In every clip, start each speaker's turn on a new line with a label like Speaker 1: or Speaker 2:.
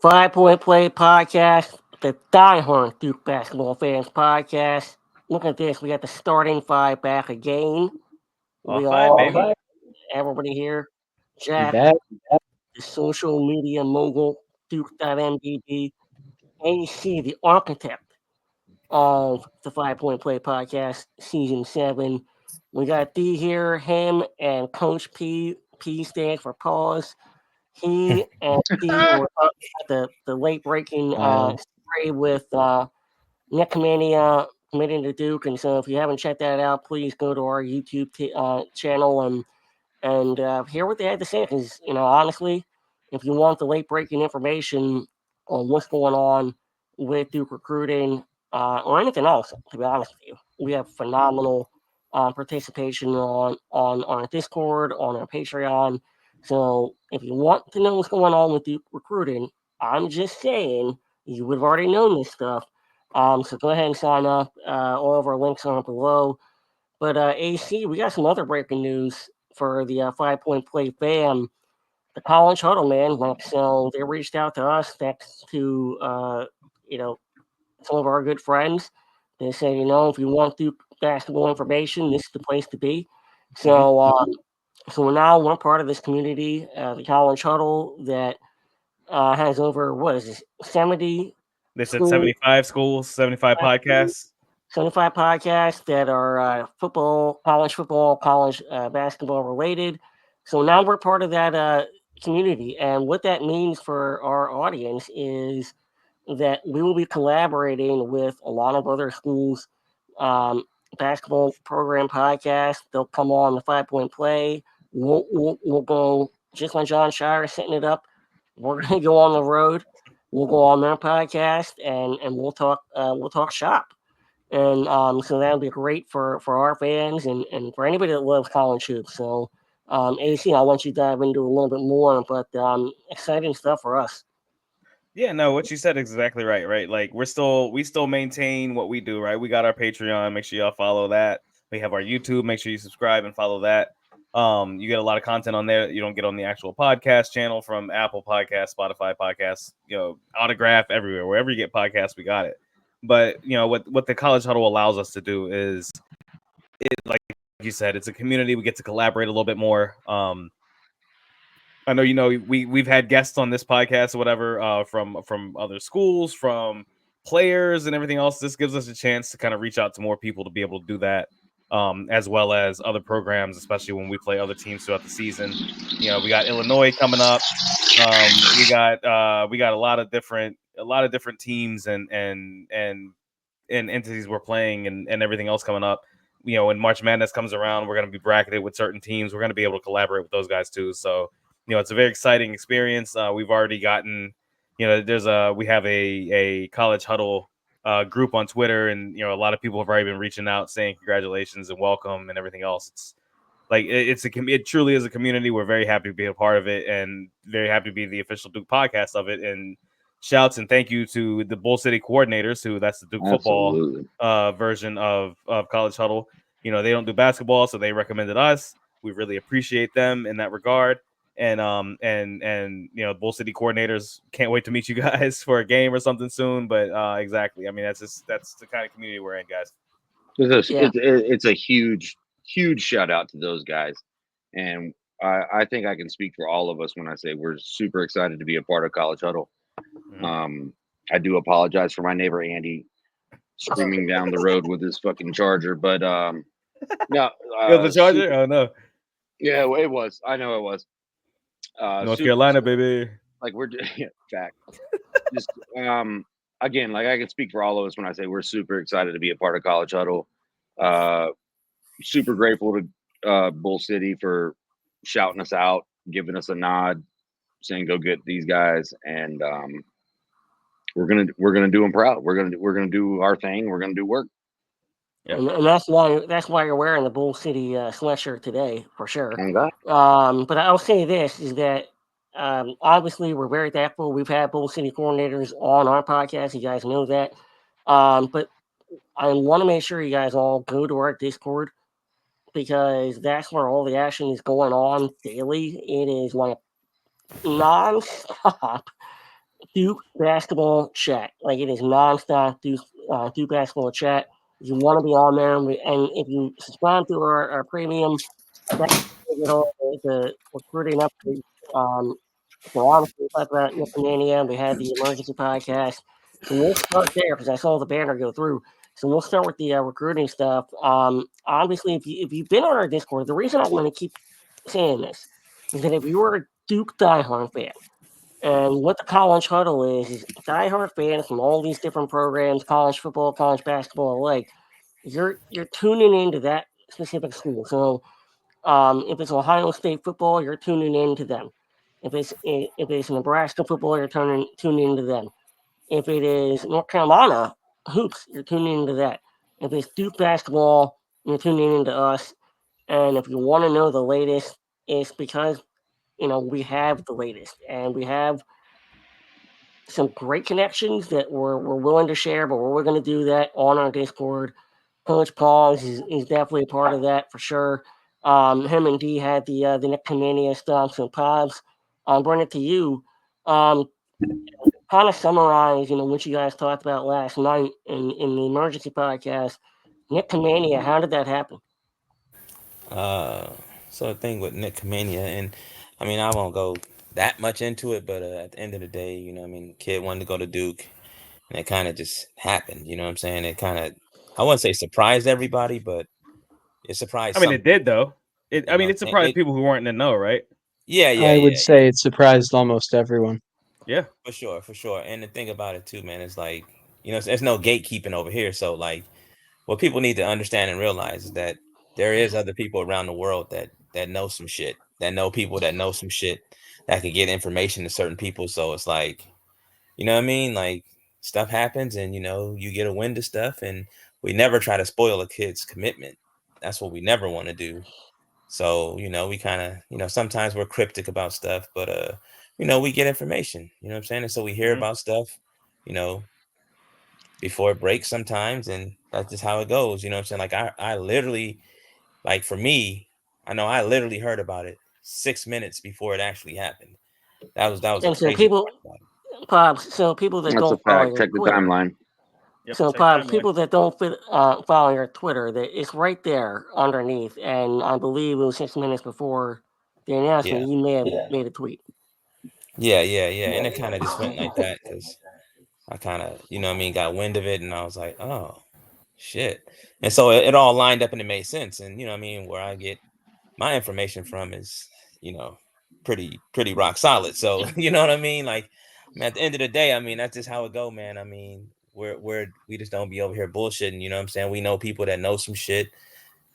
Speaker 1: Five Point Play Podcast, the diehard Duke basketball fans podcast. Look at this, we got the starting five back again.
Speaker 2: All
Speaker 1: We
Speaker 2: five,
Speaker 1: all,
Speaker 2: baby.
Speaker 1: everybody here.
Speaker 3: You
Speaker 1: Jack,
Speaker 3: bet.
Speaker 1: the social media mogul, Duke.mbb, AC, the architect of the Five Point Play Podcast, Season 7. We got D here, him, and Coach P. P stands for pause. He and P were talking about the late breaking
Speaker 3: Uh,
Speaker 1: story with Nik Khamenia committing to Duke. And so if you haven't checked that out, please go to our YouTube channel and hear what they had to say. Because, honestly, if you want the late breaking information on what's going on with Duke recruiting or anything else, to be honest with you, we have phenomenal participation on our Discord, on our Patreon. So if you want to know what's going on with Duke recruiting, I'm just saying you would have already known this stuff. So go ahead and sign up. All of our links are below. But AC, we got some other breaking news for the 5 Point Play fam. The college huddle, man. Like, so they reached out to us thanks to you know some of our good friends. They said, if you want Duke basketball information, this is the place to be.
Speaker 2: Mm-hmm.
Speaker 1: So now we're part of this community, the college huddle, that has over what is this 70
Speaker 2: They said
Speaker 1: schools,
Speaker 2: 75 schools, 75 podcasts.
Speaker 1: 75 podcasts that are football, college basketball related. So now we're part of that community. And what that means for our audience is that we will be collaborating with a lot of other schools' um, basketball program podcasts. They'll come on the 5 Point Play. We'll go, just like John Shire setting it up. We're going to go on the road. We'll go on their podcast and we'll talk shop. And so that'll be great for our fans and for anybody that loves college hoops. So, AC, I want you to dive into a little bit more, but exciting stuff for us.
Speaker 2: Yeah, no, what you said is exactly right, right? Like we still maintain what we do, right? We got our Patreon, make sure y'all follow that. We have our YouTube, make sure you subscribe and follow that. You get a lot of content on there that you don't get on the actual podcast channel from Apple Podcasts, Spotify Podcasts, Autograph everywhere. Wherever you get podcasts, we got it. But what the College Huddle allows us to do is like you said, it's a community. We get to collaborate a little bit more. I know we've had guests on this podcast or whatever from other schools, from players and everything else. This gives us a chance to kind of reach out to more people to be able to do that, as well as other programs, especially when we play other teams throughout the season. We got Illinois coming up. We got a lot of different teams and entities we're playing and everything else coming up. When March Madness comes around, we're going to be bracketed with certain teams. We're going to be able to collaborate with those guys too. So it's a very exciting experience. We've already gotten, we have a college huddle group on Twitter, and a lot of people have already been reaching out saying congratulations and welcome and everything else. It's like it truly is a community. We're very happy to be a part of it, and very happy to be the official Duke podcast of it. And shouts and thank you to the Bull City coordinators, who that's the Duke football version of college huddle. They don't do basketball, so they recommended us. We really appreciate them in that regard. And Bull City coordinators can't wait to meet you guys for a game or something soon. But exactly, I mean that's the kind of community we're in, guys.
Speaker 3: it's a huge shout out to those guys, and I think I can speak for all of us when I say we're super excited to be a part of College Huddle.
Speaker 2: Mm-hmm.
Speaker 3: I do apologize for my neighbor Andy screaming down the road with his fucking charger, but no,
Speaker 2: The Charger? Oh no,
Speaker 3: yeah, it was. I know it was.
Speaker 2: North Carolina, baby.
Speaker 3: Like we're fact. Just again, like I can speak for all of us when I say we're super excited to be a part of College Huddle. Super grateful to Bull City for shouting us out, giving us a nod, saying go get these guys, and we're gonna do them proud. We're gonna do our thing. We're gonna do work.
Speaker 1: Yep. And that's why you're wearing the Bull City sweatshirt today for sure. But I'll say this is that obviously we're very thankful. We've had Bull City coordinators on our podcast. You guys know that. But I want to make sure you guys all go to our Discord because that's where all the action is going on daily. It is like nonstop. Duke basketball chat. Like it is nonstop Duke basketball chat. If you want to be on there, and if you subscribe to our premium, that's where you get all the recruiting updates. Um, so obviously, we talked about Nik Khamenia. We had the emergency podcast. So we'll start there because I saw the banner go through. So we'll start with the recruiting stuff. Obviously, if you've been on our Discord, the reason I'm going to keep saying this is that if you are a Duke diehard fan, and what the college huddle is diehard fans from all these different programs, college football, college basketball, like you're tuning into that specific school. So if it's Ohio State football, you're tuning into them. If it's Nebraska football, you're tuning into them. If it is North Carolina hoops, you're tuning into that. If it's Duke basketball, you're tuning into us. And if you want to know the latest, it's because we have the latest, and we have some great connections that we're willing to share, but we're going to do that on our Discord. Coach Paul is definitely a part of that for sure. Him and D had the Nik Khamenia stuff. So Pops, I'll bring it to you. Um, kind of summarize, what you guys talked about last night in the emergency podcast. Nik Khamenia, how did that happen?
Speaker 4: Uh, so the thing with Nik Khamenia, and I mean, I won't go that much into it, but at the end of the day, I mean, kid wanted to go to Duke, and it kind of just happened. You know what I'm saying? It kind of, I wouldn't say surprised everybody, but it surprised
Speaker 2: I mean,
Speaker 4: some
Speaker 2: it did
Speaker 4: people.
Speaker 2: though.
Speaker 4: You know what I'm
Speaker 2: It
Speaker 4: saying?
Speaker 2: surprised people who weren't in the know, right?
Speaker 4: Yeah, yeah,
Speaker 5: I would
Speaker 4: yeah, yeah,
Speaker 5: say it surprised almost everyone.
Speaker 2: Yeah.
Speaker 4: for sure, for sure. And the thing about it too, man, is like, there's no gatekeeping over here. So like, what people need to understand and realize is that there is other people around the world that know some shit, that know people that know some shit, that can get information to certain people. So it's like, you know what I mean? Like stuff happens, and you get a wind of stuff, and we never try to spoil a kid's commitment. That's what we never want to do. So, we kind of, sometimes we're cryptic about stuff, but we get information, you know what I'm saying? And so we hear
Speaker 2: Hmm.
Speaker 4: about stuff, you know, before it breaks sometimes, and that's just how it goes. You know what I'm saying? Like I literally, like for me, I know I literally heard about it 6 minutes before it actually happened. That was the
Speaker 1: And so
Speaker 4: crazy part
Speaker 1: people,
Speaker 4: about it.
Speaker 1: Pops, so people that
Speaker 3: That's a
Speaker 1: don't follow
Speaker 3: fact.
Speaker 1: your
Speaker 3: Check the
Speaker 1: Twitter,
Speaker 3: timeline.
Speaker 2: Yep.
Speaker 1: So,
Speaker 2: Check
Speaker 1: Pops,
Speaker 2: timeline.
Speaker 1: people that don't follow your Twitter, that it's right there underneath, and I believe it was 6 minutes before the
Speaker 4: Yeah,
Speaker 1: announcement. You may have made a tweet.
Speaker 4: yeah, and it kind of just went like that because I kind of, what I mean, got wind of it, and I was like, oh shit. And so it all lined up and it made sense. And what I mean, where I get my information from is, pretty rock solid. So you know what I mean? Like, I mean, at the end of the day, I mean, that's just how it go, man. I mean, we just don't be over here bullshitting, you know what I'm saying? We know people that know some shit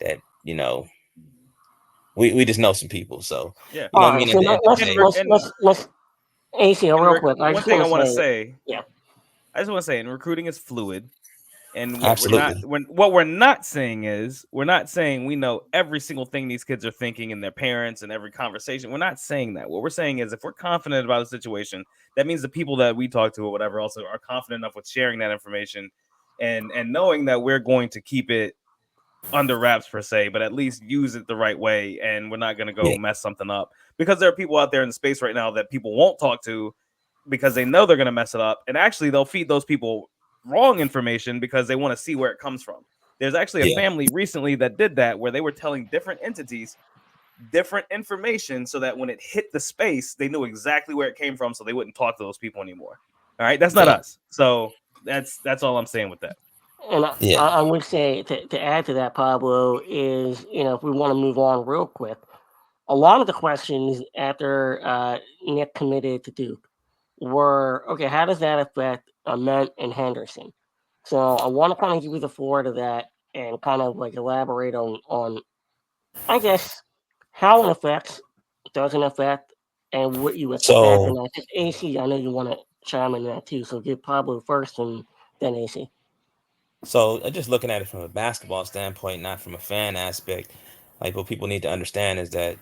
Speaker 4: that, we just know some people. So,
Speaker 2: Yeah.
Speaker 4: you know what I
Speaker 1: All right,
Speaker 4: mean? At
Speaker 1: so
Speaker 4: the end
Speaker 1: let,
Speaker 4: of the
Speaker 1: let's
Speaker 4: day,
Speaker 1: let's let's let's ACL real quick. I
Speaker 2: One
Speaker 1: just
Speaker 2: thing
Speaker 1: want
Speaker 2: I
Speaker 1: to
Speaker 2: want to
Speaker 1: say,
Speaker 2: say,
Speaker 1: yeah,
Speaker 2: I just want to say, in recruiting is fluid. And
Speaker 4: absolutely.
Speaker 2: what we're not saying is we're not saying we know every single thing these kids are thinking and their parents and every conversation. We're not saying that. What we're saying is if we're confident about a situation, that means the people that we talk to or whatever also are confident enough with sharing that information and knowing that we're going to keep it under wraps per se, but at least use it the right way, and we're not going to go
Speaker 4: Yeah.
Speaker 2: mess something up because there are people out there in the space right now that people won't talk to because they know they're going to mess it up, and actually they'll feed those people wrong information because they want to see where it comes from. There's actually a
Speaker 4: Yeah.
Speaker 2: family recently that did that where they were telling different entities different information so that when it hit the space, they knew exactly where it came from, so they wouldn't talk to those people anymore. All right, that's not
Speaker 4: Yeah.
Speaker 2: us. So that's all I'm saying with that.
Speaker 1: and I,
Speaker 4: Yeah.
Speaker 1: I I would say to add to that, Pablo, is if we want to move on real quick, a lot of the questions after Nick committed to Duke were okay. How does that affect Ament and Henderson? So I want to kind of give you the floor to that and kind of like elaborate on I guess how it affects, doesn't affect, and what you expect.
Speaker 4: So
Speaker 1: And I think AC, I know you want to chime in that too. So give Pablo first and then AC.
Speaker 4: just looking at it from a basketball standpoint, not from a fan aspect, like what people need to understand is that,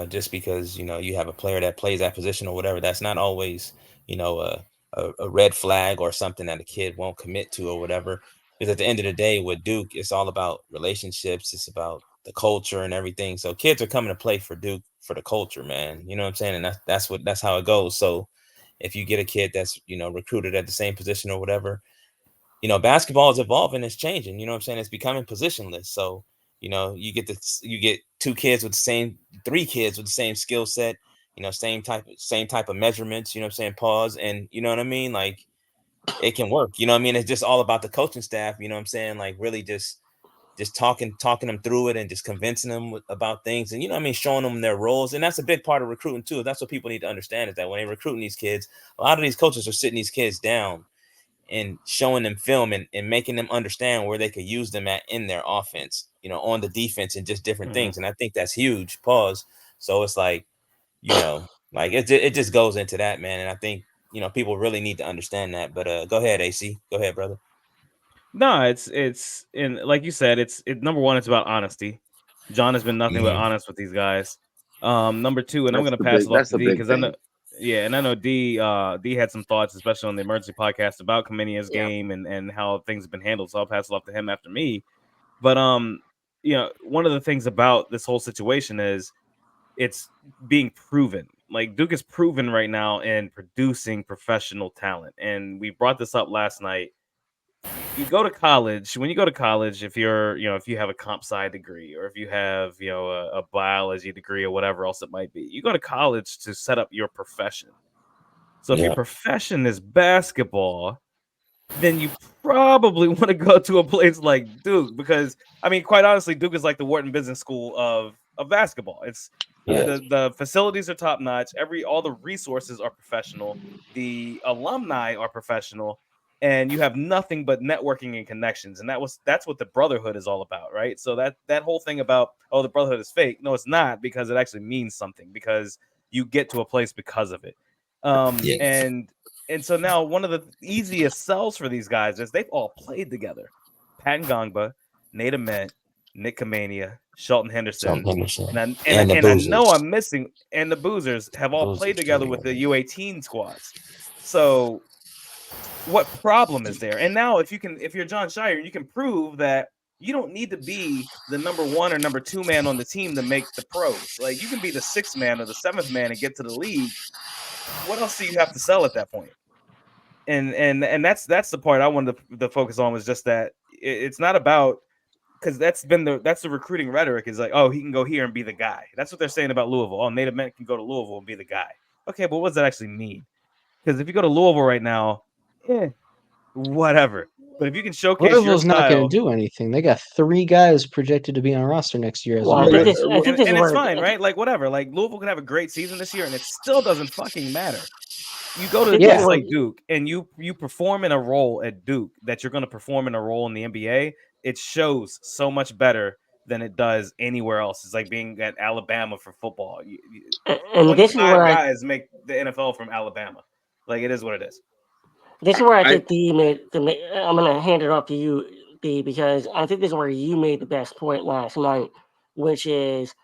Speaker 4: just because, you have a player that plays that position or whatever, that's not always, a red flag or something that a kid won't commit to or whatever. Because at the end of the day, with Duke, it's all about relationships. It's about the culture and everything. So kids are coming to play for Duke for the culture, man. You know what I'm saying? And that's how it goes. So if you get a kid that's, you know, recruited at the same position or whatever, you know, basketball is evolving, it's changing, you know what I'm saying? It's becoming positionless. So, you know, you get 3 kids with the same skill set, you know, same type of measurements, you know what I'm saying? Pause. And you know what I mean? Like, it can work, you know what I mean? It's just all about the coaching staff, you know what I'm saying? Like, really just talking them through it and just convincing them about things, and you know what I mean, showing them their roles. And that's a big part of recruiting too. That's what people need to understand, is that when they're recruiting these kids, a lot of these coaches are sitting these kids down and showing them film and making them understand where they could use them at in their offense, you know, on the defense and just different things. And I think that's huge. Pause. So it's like, you know, like it just goes into that, man. And I think, you know, people really need to understand that. But go ahead, AC. Go ahead, brother.
Speaker 2: No, it's in, like you said, number one, it's about honesty. John has been nothing but honest with these guys. Number two, and I'm gonna pass it off to D, because I know, yeah, and I know D had some thoughts, especially on the emergency podcast, about Khamenia's game and how things have been handled. So I'll pass it off to him after me. But you know, one of the things about this whole situation is it's being proven. Like, Duke is proven right now in producing professional talent, and we brought this up last night. You go to college. When you go to college, if you're, you know, if you have a comp sci degree, or if you have, you know, a biology degree or whatever else it might be, you go to college to set up your profession. So if your profession is basketball, then you probably want to go to a place like Duke, because I mean, quite honestly, Duke is like the Wharton Business School of basketball. It's the facilities are top notch. All the resources are professional. The alumni are professional, and you have nothing but networking and connections. And that's what the brotherhood is all about, right? So that whole thing about, oh, the brotherhood is fake. No, it's not, because it actually means something, because you get to a place because of it. And so now one of the easiest sells for these guys is they've all played together. Pat Ngongba, Nate Ament, Nik Khamenia, Shelton Henderson, and I know I'm missing, and the Boozers have all played together with the U18 squads. So what problem is there? And now if you're John Shire, you can prove that you don't need to be the number 1 or number 2 man on the team to make the pros. Like, you can be the 6th man or the 7th man and get to the league. What else do you have to sell at that point? And that's the part I wanted to focus on, was just that it's not about, because that's the recruiting rhetoric, is like, oh, he can go here and be the guy. That's what they're saying about Louisville. Oh, Native Men can go to Louisville and be the guy. Okay, but what does that actually mean? Because if you go to Louisville right now, whatever. But if you can showcase
Speaker 5: Louisville's
Speaker 2: your style,
Speaker 5: not going to do anything. They got 3 guys projected to be on a roster next year.
Speaker 1: Well, I think this
Speaker 2: and
Speaker 1: is
Speaker 2: it's fine, right? Like, whatever. Like, Louisville can have a great season this year, and it still doesn't fucking matter. You go to a place like Duke, and you perform in a role at Duke that you're going to perform in a role in the NBA. It shows so much better than it does anywhere else. It's like being at Alabama for football.
Speaker 1: And this is where
Speaker 2: guys make the NFL from Alabama. Like, it is what it is.
Speaker 1: This is where I think D made I'm going to hand it off to you, D, because I think this is where you made the best point last night, which is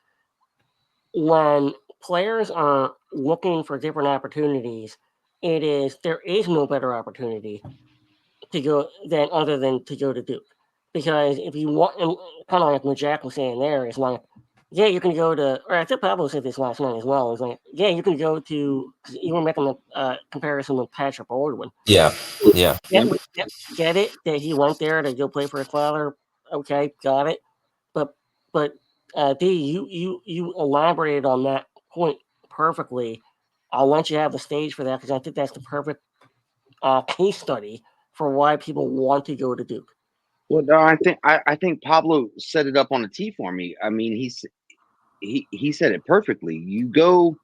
Speaker 1: when players are looking for different opportunities, there is no better opportunity to go than to go to Duke. Because if you want, kind of like what Jack was saying there, it's like, yeah, you can go to, or I think Pablo said this last night as well. It's like, yeah, you can go to, you were making a comparison with Patrick Baldwin.
Speaker 4: Yeah.
Speaker 1: Get it that he went there to go play for his father. Okay, got it. But D, you elaborated on that point perfectly. I'll let you have the stage for that, because I think that's the perfect case study for why people want to go to Duke.
Speaker 3: Well, no, I think Pablo set it up on a tee for me. I mean, he said it perfectly. You go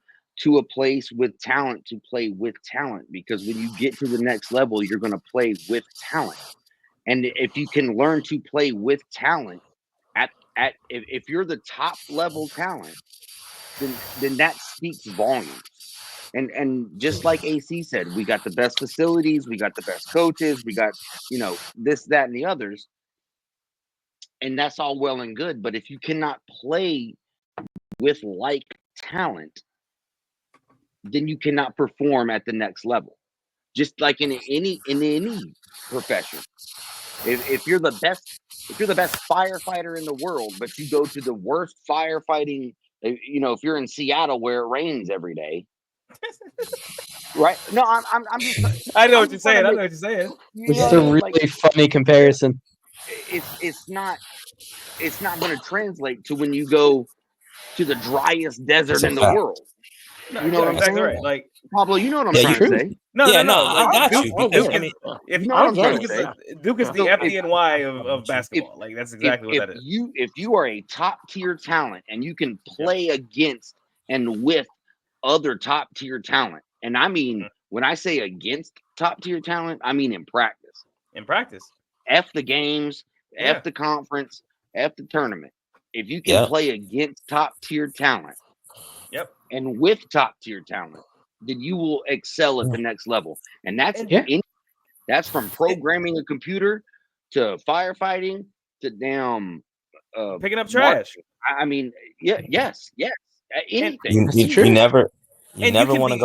Speaker 3: to a place with talent to play with talent, because when you get to the next level, you're going to play with talent. And if you can learn to play with talent if you're the top level talent, then that speaks volumes. And just like AC said, we got the best facilities, we got the best coaches, we got, you know, this, that, and the others. And that's all well and good. But if you cannot play with like talent, then you cannot perform at the next level. Just like in any profession. If you're the best firefighter in the world, but you go to the worst firefighting, you know, if you're in Seattle where it rains every day, Right? No, I'm just.
Speaker 2: I know
Speaker 3: I'm
Speaker 2: what you're
Speaker 3: just trying to
Speaker 2: saying. I know
Speaker 3: make.
Speaker 2: what you're saying.
Speaker 3: You
Speaker 5: Which
Speaker 3: know
Speaker 5: is
Speaker 3: what I
Speaker 5: a
Speaker 3: mean?
Speaker 5: really
Speaker 3: Like
Speaker 5: funny comparison.
Speaker 3: it's not going to translate to when you go to the driest desert
Speaker 4: a
Speaker 3: in the
Speaker 4: fact.
Speaker 3: world.
Speaker 2: No,
Speaker 3: You know
Speaker 2: you're
Speaker 3: what I'm
Speaker 2: exactly
Speaker 3: saying?
Speaker 2: right. Like,
Speaker 3: Pablo, you know what I'm
Speaker 4: Yeah,
Speaker 3: trying to
Speaker 5: True.
Speaker 3: say.
Speaker 2: no,
Speaker 4: Yeah,
Speaker 2: no,
Speaker 4: no,
Speaker 2: no.
Speaker 4: I
Speaker 2: Like,
Speaker 4: got
Speaker 2: Duke,
Speaker 4: you
Speaker 1: I
Speaker 4: because
Speaker 1: get
Speaker 2: Duke
Speaker 1: it.
Speaker 4: I
Speaker 2: is
Speaker 4: mean,
Speaker 2: if
Speaker 3: You know what I'm trying
Speaker 2: Duke
Speaker 3: to
Speaker 2: is
Speaker 3: say.
Speaker 2: Duke is the
Speaker 3: So
Speaker 2: FDNY of
Speaker 3: if
Speaker 2: basketball. Like, that's exactly what that is.
Speaker 3: if you are a top tier talent and you can
Speaker 2: Yep.
Speaker 3: play against and with other top tier talent, and I mean
Speaker 2: Mhm.
Speaker 3: when I say against top tier talent, I mean in practice.
Speaker 2: In practice,
Speaker 3: F the games,
Speaker 2: yeah,
Speaker 3: F the conference, F the tournament. If you can
Speaker 4: yeah,
Speaker 3: play against top tier talent
Speaker 2: yep.
Speaker 3: and with top tier talent, then you will excel at the next level. And that's
Speaker 2: And
Speaker 5: Yeah.
Speaker 3: that's from programming a computer to firefighting to damn
Speaker 2: picking up
Speaker 3: mark.
Speaker 2: trash,
Speaker 3: I mean, yes,
Speaker 2: and
Speaker 3: anything.
Speaker 5: That's
Speaker 4: you
Speaker 5: true.
Speaker 4: never
Speaker 2: and you can
Speaker 4: want to
Speaker 2: be,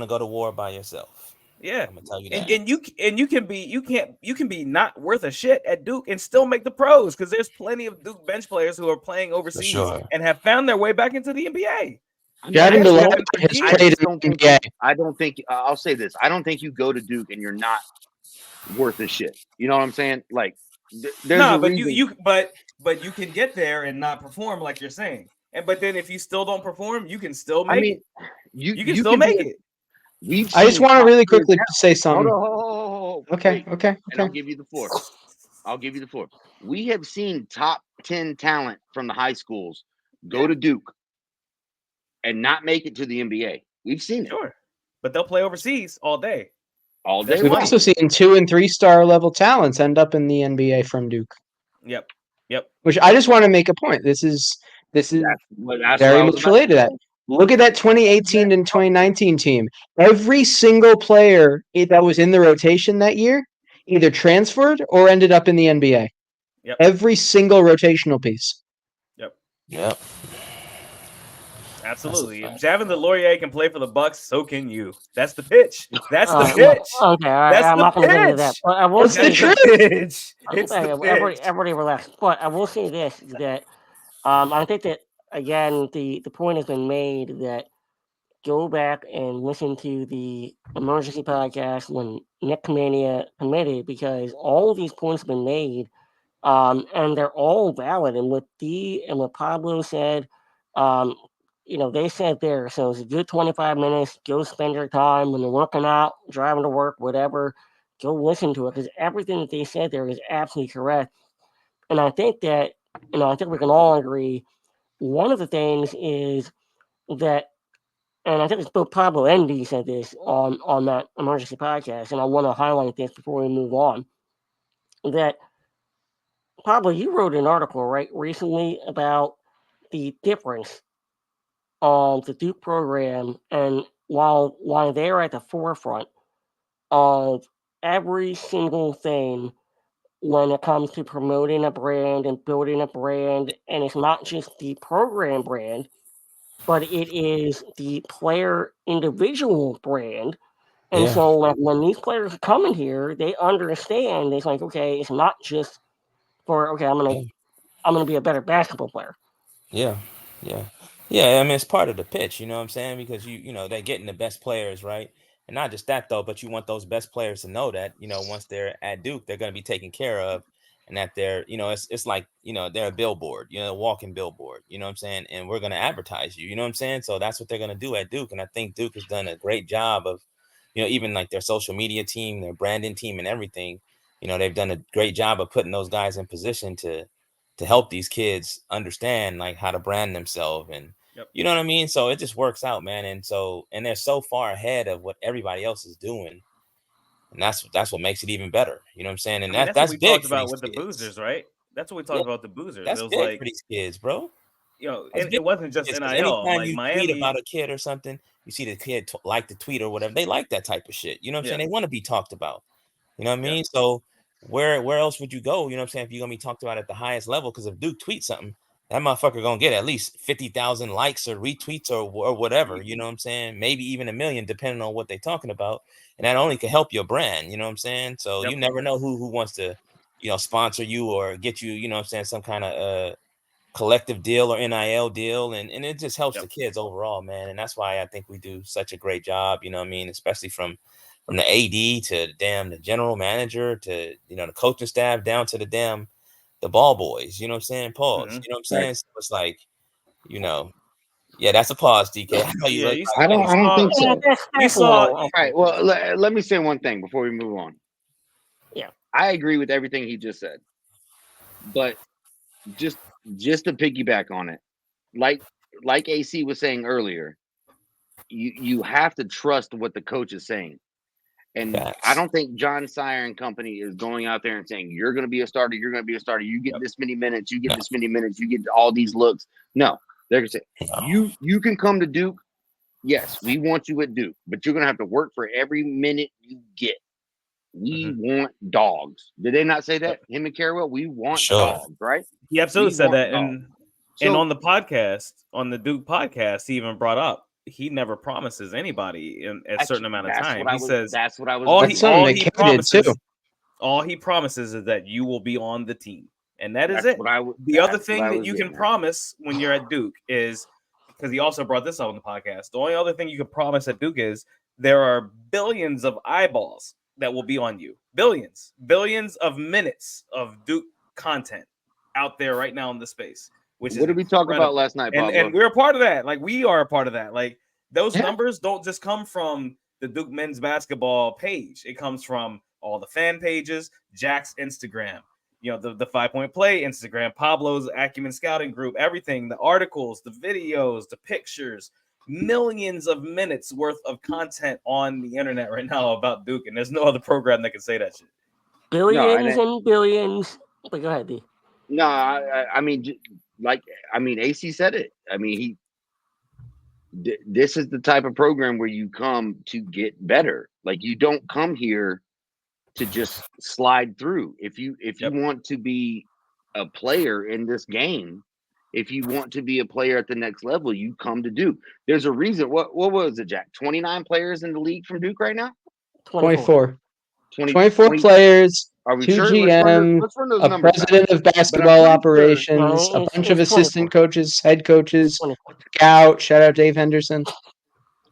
Speaker 4: go to war by yourself.
Speaker 2: yeah,
Speaker 4: I'm gonna tell you
Speaker 2: and
Speaker 4: that.
Speaker 2: you can be you can be not worth a shit at Duke and still make the pros because there's plenty of Duke bench players who are playing overseas
Speaker 4: sure.
Speaker 2: and have found their way back into the NBA.
Speaker 3: I mean,
Speaker 5: Javin
Speaker 3: I just
Speaker 5: DeLorean
Speaker 3: don't.
Speaker 5: has
Speaker 3: I
Speaker 5: played
Speaker 3: just
Speaker 5: in
Speaker 3: don't
Speaker 5: the
Speaker 3: think.
Speaker 5: NBA.
Speaker 3: I don't think. I'll say this. I don't think you go to Duke and you're not worth a shit. You know what I'm saying? Like, there's a
Speaker 2: No, but
Speaker 3: reason.
Speaker 2: but you can get there and not perform like you're saying. And but then if you still don't perform, you can still
Speaker 3: I
Speaker 2: make
Speaker 3: mean,
Speaker 2: it.
Speaker 3: you
Speaker 2: You can
Speaker 3: you
Speaker 2: still
Speaker 3: can be.
Speaker 2: make it.
Speaker 3: We've
Speaker 5: I just
Speaker 3: seen
Speaker 5: want to
Speaker 3: top
Speaker 5: really
Speaker 3: tier
Speaker 5: quickly
Speaker 3: talent.
Speaker 5: say
Speaker 3: Hold
Speaker 5: something.
Speaker 3: on, hold on,
Speaker 5: Okay,
Speaker 3: wait,
Speaker 5: okay,
Speaker 3: and I'll
Speaker 5: okay.
Speaker 3: give you the floor. I'll give you the floor. We have seen top 10 talent from the high schools go
Speaker 2: Yeah,
Speaker 3: to Duke and not make it to the NBA. We've seen it
Speaker 2: sure. But they'll play overseas all day.
Speaker 3: all day
Speaker 2: That's
Speaker 5: We've
Speaker 2: fine.
Speaker 5: also
Speaker 3: long.
Speaker 5: seen 2 and 3 star level talents end up in the NBA from Duke.
Speaker 2: Yep. Yep.
Speaker 5: Which I just want to make a point. This is
Speaker 3: That's what
Speaker 5: very
Speaker 3: I was
Speaker 5: much
Speaker 3: about
Speaker 5: related to
Speaker 3: to
Speaker 5: that.
Speaker 3: say.
Speaker 5: Look at that 2018 and 2019 team. Every single player that was in the rotation that year either transferred or ended up in the NBA.
Speaker 2: Yep.
Speaker 5: Every single rotational piece.
Speaker 2: Yep.
Speaker 4: Yep.
Speaker 2: Absolutely. If
Speaker 4: fact.
Speaker 2: Javin DeLaurier can play for the Bucks, so can you. That's the pitch. That's the
Speaker 1: Well,
Speaker 2: pitch.
Speaker 1: okay, all right,
Speaker 2: That's
Speaker 1: I'm
Speaker 2: the
Speaker 1: not going to get into that,
Speaker 2: pitch.
Speaker 1: but I will
Speaker 5: It's the
Speaker 1: say
Speaker 2: That's the
Speaker 1: this.
Speaker 5: truth.
Speaker 2: pitch. It's the pitch.
Speaker 1: Everybody relax. But I will say this: that I think that again, the point has been made that go back and listen to the emergency podcast when Nik Khamenia committed because all of these points have been made, and they're all valid. And what D and what Pablo said, um, they said there. So it's a good 25 minutes. Go spend your time when you're working out, driving to work, whatever. Go listen to it because everything that they said there is absolutely correct. And I think that, I think we can all agree. One of the things is that, and I think it's both Pablo and D said this on that emergency podcast, and I want to highlight this before we move on. That Pablo, you wrote an article right recently about the difference of the Duke program, and while they're at the forefront of every single thing when it comes to promoting a brand and building a brand, and it's not just the program brand, but it is the player individual brand. And
Speaker 4: Yeah.
Speaker 1: so like, when these players come in here, they understand it's like, okay, it's not just for okay,
Speaker 4: Yeah.
Speaker 1: I'm gonna be a better basketball player.
Speaker 4: Yeah. Yeah. Yeah. I mean, it's part of the pitch, you know what I'm saying? Because they're getting the best players, right? And not just that though, but you want those best players to know that, once they're at Duke, they're going to be taken care of, and that they're, it's like, they're a billboard, a walking billboard, you know what I'm saying? And we're going to advertise you, you know what I'm saying? So that's what they're going to do at Duke. And I think Duke has done a great job of, even like their social media team, their branding team and everything, they've done a great job of putting those guys in position to help these kids understand like how to brand themselves, and
Speaker 2: Yep.
Speaker 4: you know what I mean? So it just works out, man. And they're so far ahead of what everybody else is doing. And that's what makes it even better. You know what I'm saying? And
Speaker 2: I mean, that's what
Speaker 4: that's
Speaker 2: we
Speaker 4: big
Speaker 2: talked
Speaker 4: for
Speaker 2: about
Speaker 4: these
Speaker 2: with the
Speaker 4: kids.
Speaker 2: boozers, right? That's what we
Speaker 4: Yeah,
Speaker 2: talked about the boozers.
Speaker 4: that's
Speaker 2: It was
Speaker 4: big for
Speaker 2: like,
Speaker 4: these kids, bro. That's big
Speaker 2: it wasn't just
Speaker 4: because
Speaker 2: NIL.
Speaker 4: anytime
Speaker 2: Like
Speaker 4: you tweet
Speaker 2: Miami,
Speaker 4: about a kid or something, you see the kid like the tweet or whatever. They like that type of shit. You know what I'm
Speaker 2: yeah,
Speaker 4: saying? They want to be talked about. You know what I
Speaker 2: yeah,
Speaker 4: mean? So where else would you go? You know what I'm saying? If you're gonna be talked about at the highest level, because if Duke tweets something, that motherfucker gonna get at least 50,000 likes or retweets or whatever. You know what I'm saying? Maybe even 1 million, depending on what they're talking about. And that only can help your brand. You know what I'm saying? So
Speaker 2: yep,
Speaker 4: you never know who wants to, sponsor you or get you. You know what I'm saying? Some kind of collective deal or NIL deal, and it just helps
Speaker 2: Yep.
Speaker 4: the kids overall, man. And that's why I think we do such a great job. You know what I mean? Especially from the AD to the general manager to the coaching staff down to the ball boys. You know what I'm saying? Pause.
Speaker 2: Mhm.
Speaker 4: You know what I'm saying?
Speaker 3: Right.
Speaker 4: So it's like, yeah, that's a pause, DK. How you
Speaker 2: Yeah,
Speaker 4: look?
Speaker 2: you
Speaker 3: I don't think
Speaker 1: Yeah,
Speaker 3: so.
Speaker 1: that's
Speaker 2: saw-
Speaker 1: low.
Speaker 3: All right. Well, let me say one thing before we move on.
Speaker 1: Yeah.
Speaker 3: I agree with everything he just said, but just to piggyback on it, like AC was saying earlier, you have to trust what the coach is saying. And
Speaker 4: Facts.
Speaker 3: I don't think John Sire and company is going out there and saying, you're going to be a starter. You're going to be a starter. You get this many minutes. You get this many minutes. You get all these looks. No, they're going to say, you can come to Duke. Yes, we want you at Duke, but you're going to have to work for every minute you get. We want dogs. Did they not say that? Him and Carwell, we want dogs, right?
Speaker 2: He absolutely
Speaker 3: We
Speaker 2: said
Speaker 3: want
Speaker 2: that.
Speaker 3: dogs.
Speaker 2: And
Speaker 3: So
Speaker 2: on the podcast, on the Duke podcast, he even brought up he never promises anybody in a certain amount of time. He says
Speaker 3: that's what I was.
Speaker 2: all
Speaker 5: That's something that Kay did too.
Speaker 2: all he promises is that you will be on the team, and that is
Speaker 3: That's
Speaker 2: it.
Speaker 3: what
Speaker 2: The other
Speaker 3: that's what
Speaker 2: thing
Speaker 3: I
Speaker 2: that
Speaker 3: was
Speaker 2: you
Speaker 3: getting
Speaker 2: can
Speaker 3: at.
Speaker 2: promise when you're at Duke is, because he also brought this up on the podcast, the only other thing you can promise at Duke is there are billions of eyeballs that will be on you. Billions of minutes of Duke content out there right now in the space. Which
Speaker 3: What did we talk about last night, Pablo?
Speaker 2: And we're a part of that. Like, we are a part of that. Like, those numbers don't just come from the Duke men's basketball page. It comes from all the fan pages, Jack's Instagram, the 5 Point Play Instagram, Pablo's Acumen Scouting Group, everything, the articles, the videos, the pictures, millions of minutes worth of content on the internet right now about Duke, and there's no other program that can say that shit.
Speaker 1: Billions and billions. But go ahead, D.
Speaker 3: No, I mean, AC said it. I mean, this is the type of program where you come to get better. Like, you don't come here to just slide through. If you want to be a player in this game, if you want to be a player at the next level, you come to Duke. There's a reason. What was it, Jack? 29 players in the league from Duke right now?
Speaker 5: 24.
Speaker 3: 20
Speaker 5: players,
Speaker 3: Are we
Speaker 5: 2
Speaker 3: sure?
Speaker 5: GM,
Speaker 3: Let's run those
Speaker 5: a
Speaker 3: numbers back.
Speaker 5: president of basketball operations, a bunch of assistant coaches, head coaches, scout. Shout out Dave Henderson.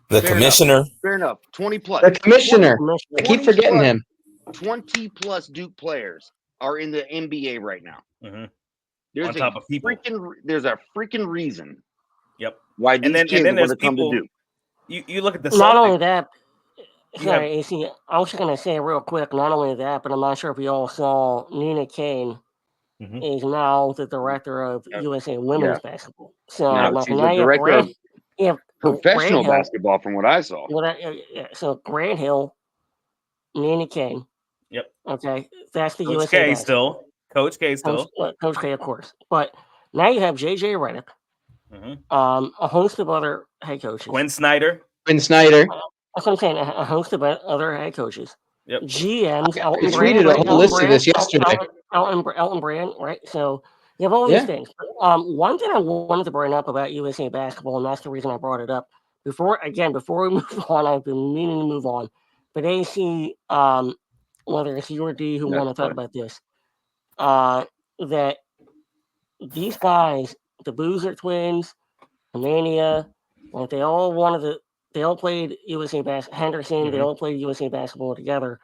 Speaker 4: The commissioner.
Speaker 3: Fair enough. 20 plus.
Speaker 5: The commissioner. I keep forgetting him.
Speaker 3: 20 plus Duke players are in the NBA right now.
Speaker 2: Mm-hmm.
Speaker 3: There's
Speaker 2: on top of people.
Speaker 3: There's a freaking reason.
Speaker 2: Yep.
Speaker 3: Why these kids want to come to Duke.
Speaker 2: You look at the
Speaker 1: Not
Speaker 2: Celtics.
Speaker 1: only that, sorry, AC, I was just going to say real quick, not only that, but I'm not sure if you all saw Nik Khamenia is now the director of USA women's basketball. So
Speaker 3: she's the director of professional basketball, from what I saw.
Speaker 1: So Grant Hill, Nik Khamenia.
Speaker 2: Yep.
Speaker 1: Okay, that's the
Speaker 2: Coach
Speaker 1: USA
Speaker 2: K
Speaker 1: basketball.
Speaker 2: still. Coach K still.
Speaker 1: Coach K, of course. But now you have JJ Redick, a host of other head coaches.
Speaker 2: Quinn Snyder.
Speaker 1: That's what I'm saying. A host of other head coaches.
Speaker 2: Yep.
Speaker 1: GMs.
Speaker 5: I tweeted a whole list of this yesterday.
Speaker 1: Elton Brand, right? So you have all these things. One thing I wanted to bring up about USA basketball, and that's the reason I brought it up. Before we move on, I've been meaning to move on. But AC, whether it's you or D who want to talk about this, that these guys, the Boozer twins, Khamenia, like they all played USA basketball. Henderson, they all played USA basketball together.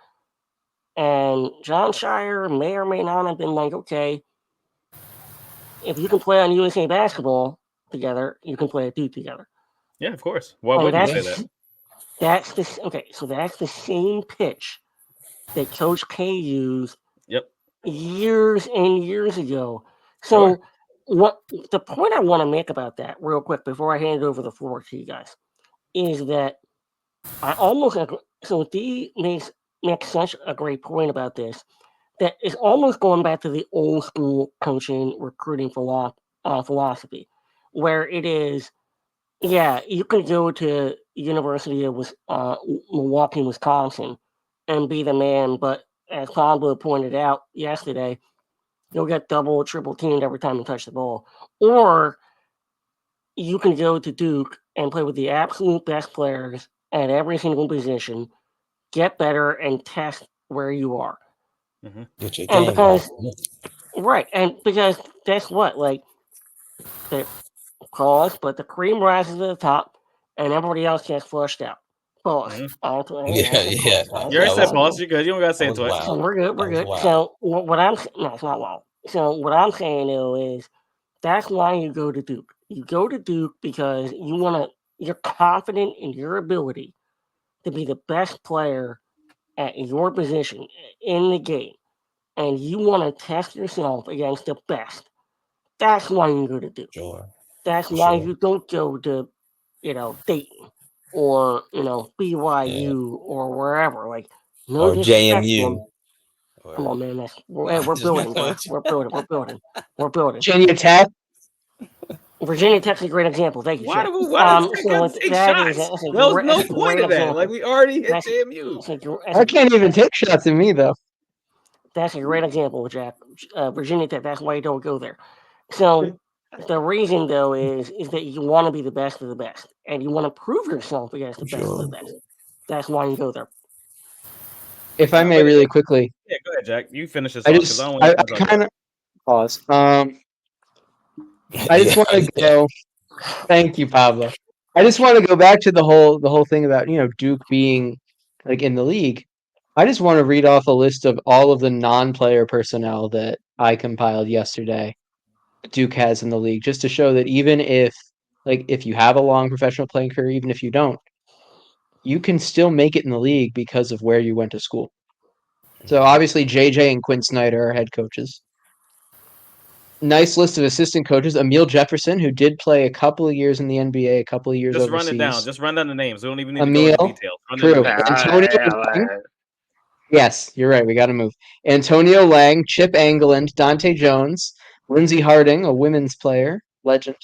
Speaker 1: And John Shire may or may not have been like, okay, if you can play on USA basketball together, you can play at Duke together.
Speaker 2: Yeah, of course. Why wouldn't you say that?
Speaker 1: That's the same pitch that Coach K used years and years ago. So what the point I want to make about that real quick before I hand over the floor to you guys is that I almost so D makes such a great point about this that is almost going back to the old school coaching recruiting philosophy, where it is, you could go to University of Milwaukee, Wisconsin, and be the man, but as Pablo pointed out yesterday, you'll get double or triple teamed every time you touch the ball. Or you can go to Duke and play with the absolute best players at every single position, get better, and test where you are.
Speaker 4: Get your
Speaker 1: and
Speaker 4: game
Speaker 1: because, right, and because guess what? Like, Pause, but the cream rises to the top, and everybody else gets flushed out. Pause.
Speaker 2: Mhm.
Speaker 4: Yeah.
Speaker 2: You already said pause. You're good. You don't gotta say it twice.
Speaker 1: So we're good. We're
Speaker 4: That was
Speaker 1: good.
Speaker 4: wild.
Speaker 1: So what I'm no, it's not wild. So what I'm saying though is that's why you go to Duke. You go to Duke because you're confident in your ability to be the best player at your position in the game, and you want to test yourself against the best. That's why you go to Duke.
Speaker 4: Sure.
Speaker 1: That's
Speaker 4: For
Speaker 1: why
Speaker 4: sure.
Speaker 1: you don't go to, Dayton or BYU or wherever. Like no
Speaker 4: Or
Speaker 1: disrespect to
Speaker 4: JMU.
Speaker 1: them. Come on, man. We're building, bro. We're building. We're building.
Speaker 5: Virginia Tech.
Speaker 1: Virginia Tech's a great example. Thank you,
Speaker 2: Why
Speaker 1: Jack.
Speaker 2: do we
Speaker 1: So
Speaker 2: take
Speaker 1: that is
Speaker 2: shots?
Speaker 1: that's a
Speaker 2: There was no
Speaker 1: great
Speaker 2: point of that.
Speaker 1: example.
Speaker 2: Like we already hit
Speaker 1: That's-
Speaker 2: JMU.
Speaker 5: I can't even take shots at me though.
Speaker 1: That's a great example, Jack. Virginia Tech. That's why you don't go there. So the reason though is that you want to be the best of the best, and you want to prove yourself against the best of the best. That's why you go there.
Speaker 5: If I may, really quickly.
Speaker 2: Yeah, go ahead, Jack. You finish this
Speaker 5: I
Speaker 2: off
Speaker 5: just,
Speaker 2: because
Speaker 5: I kind of pause. I just want to go. Thank you, Pablo. I just want to go back to the whole thing about Duke being like in the league. I just want to read off a list of all of the non-player personnel that I compiled yesterday. Duke has in the league, just to show that even if you have a long professional playing career, even if you don't, you can still make it in the league because of where you went to school. So obviously JJ and Quinn Snyder are head coaches. Nice list of assistant coaches. Emil Jefferson, who did play a couple of years in the NBA, a couple of years
Speaker 2: just
Speaker 5: overseas.
Speaker 2: run it down. Just run down the names. We don't even need to
Speaker 5: Emil,
Speaker 2: go into details. Run
Speaker 5: true.
Speaker 2: down the names.
Speaker 5: Antonio Lang. Yes, you're right. We got to move. Antonio Lang, Chip Engeland, Dante Jones, Lindsey Harding, a women's player, legend.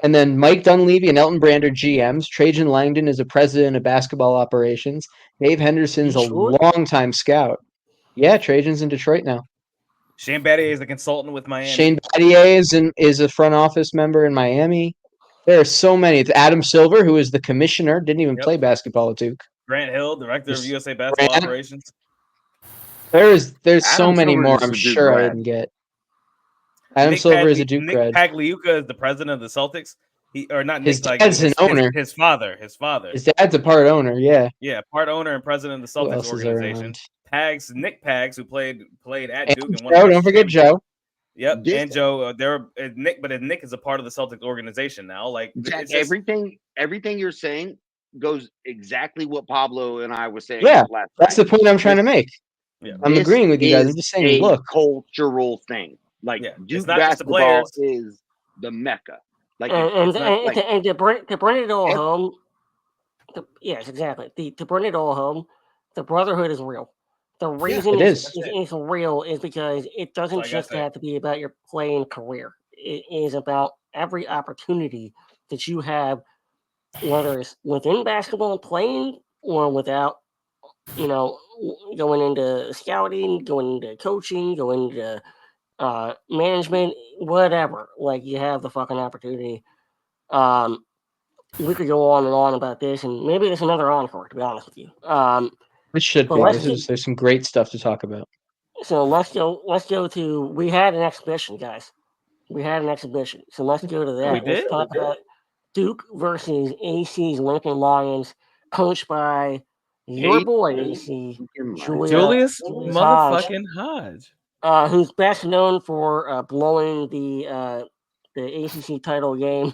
Speaker 5: And then Mike Dunleavy and Elton Brand are GMs. Trajan Langdon is a president of basketball operations. Dave Henderson's a longtime scout. Yeah, Trajan's in Detroit now.
Speaker 2: Shane Battier is the consultant with Miami.
Speaker 5: Shane Battier is a front office member in Miami. There are so many. It's Adam Silver, who is the commissioner, didn't even play basketball at Duke.
Speaker 2: Grant Hill, director of USA basketball operations.
Speaker 5: There's
Speaker 3: Adam
Speaker 5: so many
Speaker 3: Silver
Speaker 5: more.
Speaker 3: is
Speaker 5: I'm
Speaker 3: a Duke
Speaker 5: sure I
Speaker 3: grad.
Speaker 5: didn't get. Adam Silver is a Duke grad.
Speaker 2: Nick Pagliuca is the president of the Celtics.
Speaker 5: His dad's an owner.
Speaker 2: His father.
Speaker 5: His dad's a part owner. Yeah.
Speaker 2: Yeah, part owner and president of the Celtics organization. Nick Pags, who played at Duke and won.
Speaker 5: Don't forget Joe.
Speaker 2: Yep, and Joe. Nick is a part of the Celtics organization now. Like
Speaker 3: Jack, everything you're saying goes exactly what Pablo and I were saying.
Speaker 5: Yeah,
Speaker 3: last
Speaker 5: that's
Speaker 3: night.
Speaker 5: the point I'm trying to make.
Speaker 2: Yeah.
Speaker 5: I'm agreeing with you guys. I'm just saying, look,
Speaker 3: cultural thing. Like Duke basketball is the mecca. Like
Speaker 1: and to bring it all home. Yes, exactly. To bring it all home, the brotherhood is real. The reason it's real is because it doesn't just have to be about your playing career. It is about every opportunity that you have, whether it's within basketball playing or without, going into scouting, going into coaching, going into management, whatever. Like you have the fucking opportunity. We could go on and on about this, and maybe there's another encore. To be honest with you,
Speaker 5: it should be. There's some great stuff to talk about.
Speaker 1: So let's go to. We had an exhibition, guys. We had an exhibition. So let's go to that. Let's talk about Duke versus AC's Lincoln Lions, coached by your boy AC
Speaker 2: Julius motherfucking Hodge,
Speaker 1: who's best known for blowing the ACC title game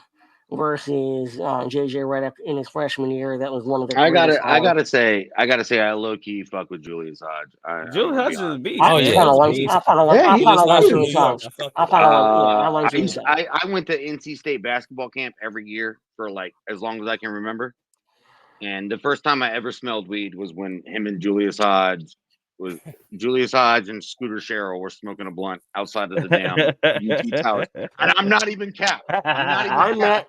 Speaker 1: versus JJ Redick in his freshman year. That was one of the.
Speaker 3: I gotta say, I low key fuck with Julius Hodge.
Speaker 2: Julius Hodge is a beast.
Speaker 1: I like Julius Hodge.
Speaker 3: I went to NC State basketball camp every year for like as long as I can remember. And the first time I ever smelled weed was when him and Julius Hodge and Scooter Sherrill were smoking a blunt outside of the damn UT Towers. And I'm not even capped. I'm not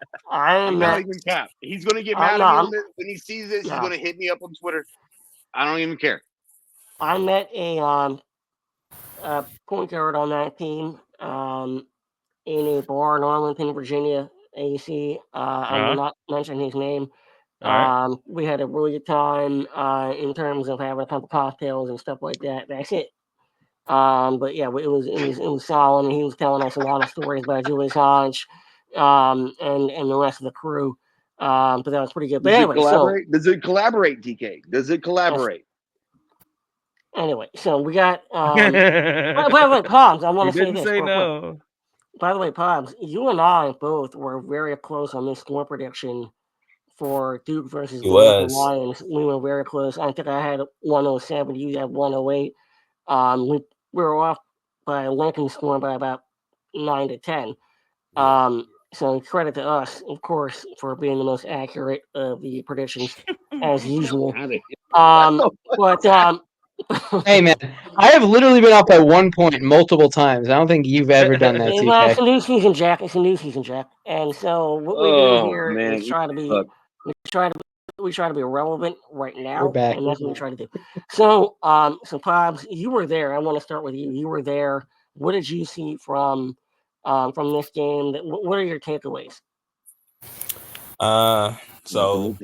Speaker 3: even capped. He's gonna get mad at me when he sees this. He's gonna hit me up on Twitter. I don't even care.
Speaker 1: I met a point guard on that team in a bar in Arlington, Virginia. AC. I will not mention his name. We had a really good time in terms of having a couple cocktails and stuff like that. That's it. But yeah, it was solid. And he was telling us a lot of stories about Julius Hodge and the rest of the crew. But that was pretty good. But
Speaker 3: Does
Speaker 1: anyway,
Speaker 3: it collaborate? Does it collaborate, TK? Does it collaborate?
Speaker 1: So we got. By the way, Poms, I want
Speaker 2: You
Speaker 1: to say
Speaker 2: didn't
Speaker 1: this
Speaker 2: say
Speaker 1: real quick.
Speaker 2: no.
Speaker 1: By the way, Poms, you and I both were very close on this score prediction for Duke versus
Speaker 4: He
Speaker 1: the Lincoln
Speaker 4: was.
Speaker 1: Lions. We were very close. I think I had 107. You had 108. We were off by Lincoln scoring by about 9 to 10. So credit to us, of course, for being the most accurate of the predictions as usual. But
Speaker 5: Hey man, I have literally been up by 1 point multiple times. I don't think you've ever done that,
Speaker 1: it's
Speaker 5: TK.
Speaker 1: a new season, Jack. It's a new season, Jack. And so what we do here is try to be we try to be relevant right now,
Speaker 5: back.
Speaker 1: and that's what we try to do. So so Pobbs, you were there. I want to start with you. You were there. What did you see from this game? What are your takeaways?
Speaker 4: So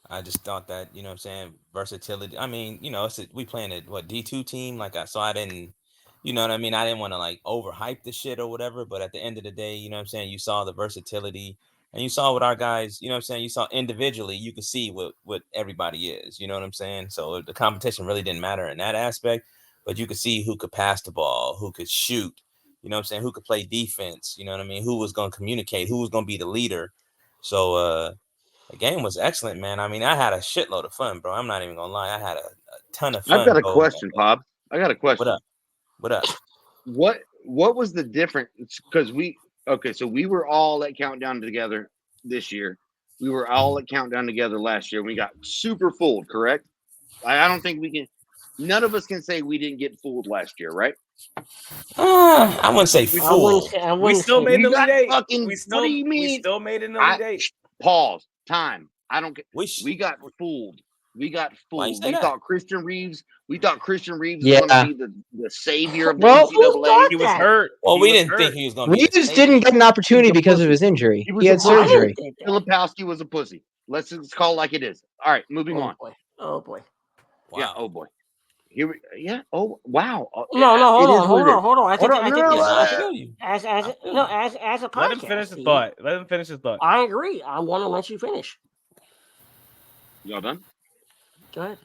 Speaker 4: I just thought that, you know what I'm saying, versatility. I mean, you know, we playing a D2 team, so I didn't, you know what I mean? I didn't want to like overhype the shit or whatever, but at the end of the day, you know what I'm saying, you saw the versatility and you saw what our guys, you know what I'm saying, you saw individually, you could see what everybody is, you know what I'm saying? So the competition really didn't matter in that aspect, but you could see who could pass the ball, who could shoot, you know what I'm saying, who could play defense, you know what I mean, who was going to communicate, who was going to be the leader. So the game was excellent, man. I mean, I had a shitload of fun, bro. I'm not even gonna lie. I had a ton of fun.
Speaker 3: I've got a question, Bob. I got a question.
Speaker 4: What up?
Speaker 3: What was the difference? Because so we were all at Countdown together this year. We were all at Countdown together last year. We got super fooled, correct? I don't think we can. None of us can say we didn't get fooled last year, right?
Speaker 4: I wouldn't say fooled.
Speaker 2: We still made the Elite Eight.
Speaker 3: What do you mean?
Speaker 2: We still made an Elite Eight.
Speaker 3: Pause. Time. I don't get. We got fooled. We thought Christian Reeves. We thought Christian Reeves was going to be the savior of the NCAA.
Speaker 2: He was hurt.
Speaker 4: Well, we didn't think he was going to be.
Speaker 5: Reeves didn't get an opportunity because of his injury. He had surgery.
Speaker 3: Filipowski was a pussy. Let's just call it like it is. All right, moving on.
Speaker 1: Oh boy.
Speaker 4: Wow.
Speaker 3: Yeah. Oh boy. Oh wow.
Speaker 1: No. Hold on. I
Speaker 4: feel you.
Speaker 1: As a podcast.
Speaker 2: Let him finish the thought. Let him finish his thought.
Speaker 1: I agree. I want to let you finish.
Speaker 3: Y'all done?
Speaker 1: Go ahead.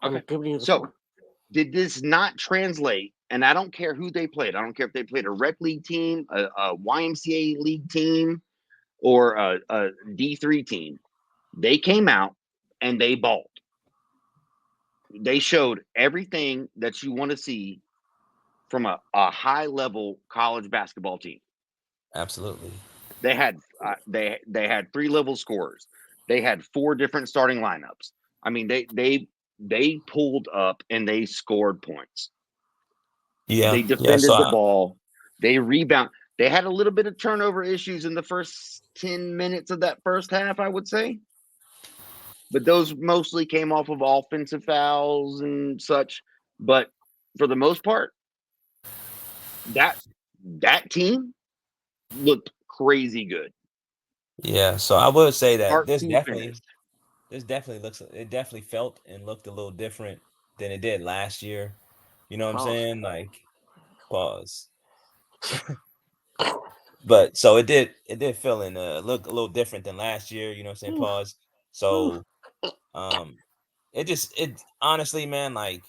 Speaker 3: Okay. So, did this not translate? And I don't care who they played. I don't care if they played a rec league team, a YMCA league team, or a D3 team. They came out and they balled. They showed everything that you want to see from a high level college basketball team.
Speaker 4: Absolutely.
Speaker 3: They had 3 level scorers. They had 4 different starting lineups. I mean, they pulled up and they scored points.
Speaker 4: Yeah.
Speaker 3: They defended the ball. They rebound. They had a little bit of turnover issues in the first 10 minutes of that first half, I would say. But those mostly came off of offensive fouls and such. But for the most part, that team looked crazy good.
Speaker 4: Yeah, so I would say that this definitely felt and looked a little different than it did last year. You know what I'm saying? Like, pause. But so it did feel and look a little different than last year. You know what I'm saying? Pause. So, it honestly, man, like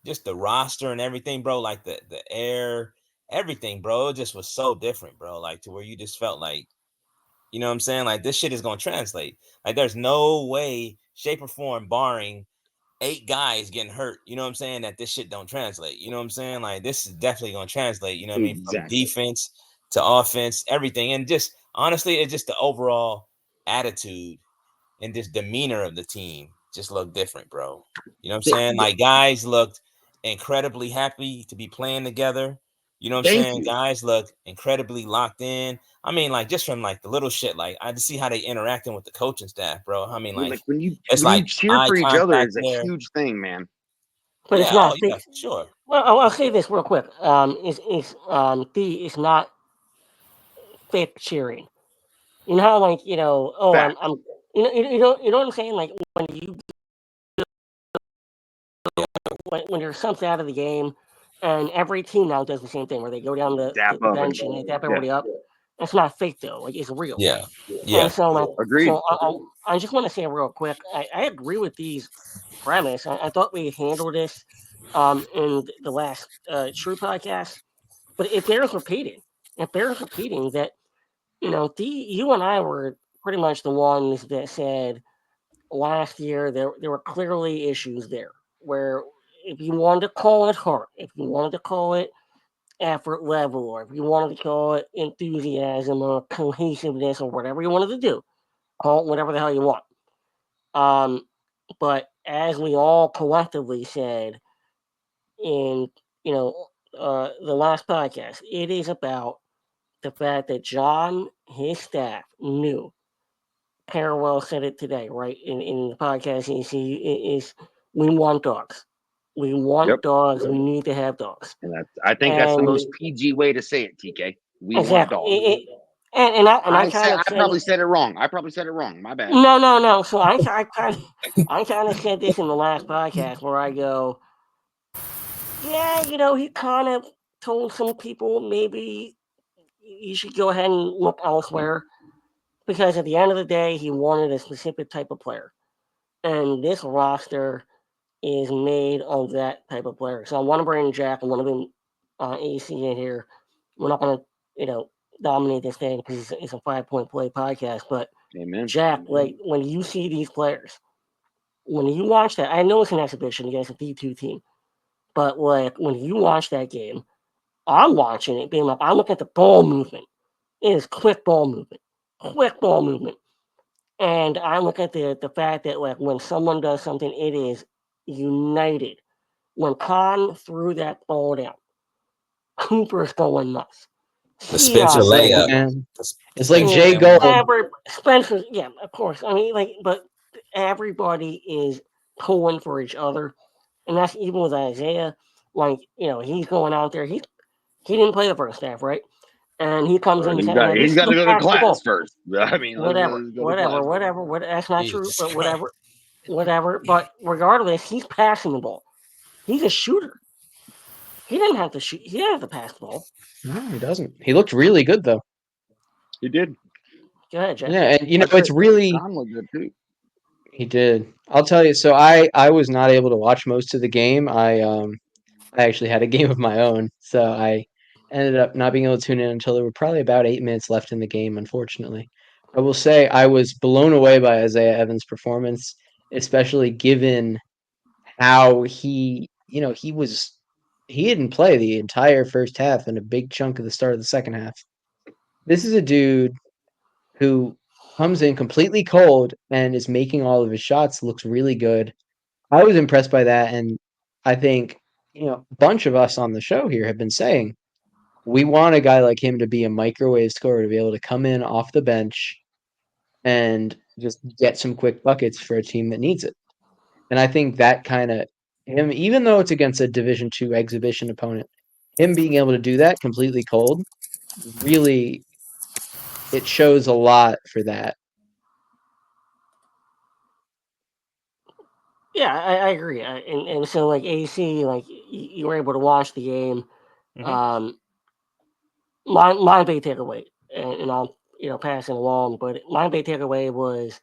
Speaker 4: just the roster and everything, bro. Like the air, everything, bro. It just was so different, bro. Like to where you just felt like, you know what I'm saying? Like this shit is gonna translate. Like there's no way, shape, or form, barring 8 guys getting hurt, you know what I'm saying, that this shit don't translate. You know what I'm saying? Like this is definitely gonna translate, you know what I mean? From defense to offense, everything. And just honestly, it's just the overall attitude and this demeanor of the team just looked different, bro. You know what I'm saying? Like guys looked incredibly happy to be playing together. You know what I'm saying? Guys look incredibly locked in. I mean, like just from like the little shit, like I just see how they interacting with the coaching staff, bro. I mean, like
Speaker 3: when you cheer
Speaker 4: eye
Speaker 3: for each other is a
Speaker 4: there.
Speaker 3: huge thing, man.
Speaker 1: But it's not.
Speaker 4: Yeah, for sure.
Speaker 1: Well, I'll say this real quick. It's not fake cheering. You know how like I'm you know what I'm saying? Like when there's something out of the game, and every team now does the same thing where they go down the bench and they dap everybody up. It's not fake though. Like it's real.
Speaker 4: Yeah.
Speaker 1: And so like
Speaker 3: Agreed.
Speaker 1: so I just want to say real quick. I agree with these premise. I thought we handled this in the last True podcast, but it bears repeating. It bears repeating that you and I were pretty much the ones that said last year there were clearly issues there where if you wanted to call it heart, if you wanted to call it effort level, or if you wanted to call it enthusiasm or cohesiveness or whatever you wanted to do, call it whatever the hell you want. Um, but as we all collectively said in the last podcast, it is about the fact that John, his staff knew. Parallel said it today, right? In the podcast, is we want dogs. We want
Speaker 3: Yep.
Speaker 1: dogs. We need to have dogs.
Speaker 3: And I think that's the
Speaker 1: And
Speaker 3: most PG way to say it, TK. We want
Speaker 1: exactly.
Speaker 3: dogs.
Speaker 1: And I kind of
Speaker 3: I
Speaker 1: said
Speaker 3: probably said it wrong. My bad.
Speaker 1: no. So I kind of said this in the last podcast where I go, yeah, he kind of told some people maybe you should go ahead and look elsewhere because at the end of the day, he wanted a specific type of player, and this roster is made of that type of player. So I want to bring Jack. I want to bring AC in here. We're not going to, dominate this thing because it's a 5-point play podcast. But
Speaker 3: Amen.
Speaker 1: Jack, like when you see these players, when you watch that, I know it's an exhibition against a D2 team, but like when you watch that game, I'm watching it being like, I'm looking at the ball movement. It is quick ball movement. And I look at the fact that like when someone does something, it is united. When Khan threw that ball down, Cooper's going nuts.
Speaker 4: The Spencer layup.
Speaker 5: Man. It's like Jay Gold.
Speaker 1: Spencer, yeah, of course. I mean, but everybody is pulling for each other, and that's even with Isaiah. Like, he's going out there. He didn't play the first half, right? And he comes in.
Speaker 3: He's got to go to class first. I mean,
Speaker 1: whatever. That's not true, but whatever. But regardless, he's passing the ball. He's a shooter. He didn't have to shoot. He didn't have to pass the ball.
Speaker 5: No, he doesn't. He looked really good though.
Speaker 3: He did.
Speaker 1: Go ahead, Jeff.
Speaker 5: Yeah, and it's really.
Speaker 3: John looked good too.
Speaker 5: He did. I'll tell you. So I was not able to watch most of the game. I actually had a game of my own, so I ended up not being able to tune in until there were probably about 8 minutes left in the game. Unfortunately, I will say I was blown away by Isaiah Evans' performance, especially given how he didn't play the entire first half and a big chunk of the start of the second half. This is a dude who comes in completely cold and is making all of his shots, looks really good. I was impressed by that, and I think, a bunch of us on the show here have been saying we want a guy like him to be a microwave scorer, to be able to come in off the bench and just get some quick buckets for a team that needs it. And I think that kind of him, even though it's against a Division II exhibition opponent, him being able to do that completely cold, really, it shows a lot for that.
Speaker 1: Yeah, I agree. And so like AC, like you were able to watch the game.
Speaker 2: Mhm.
Speaker 1: My big takeaway, and I'll pass it along, but my big takeaway was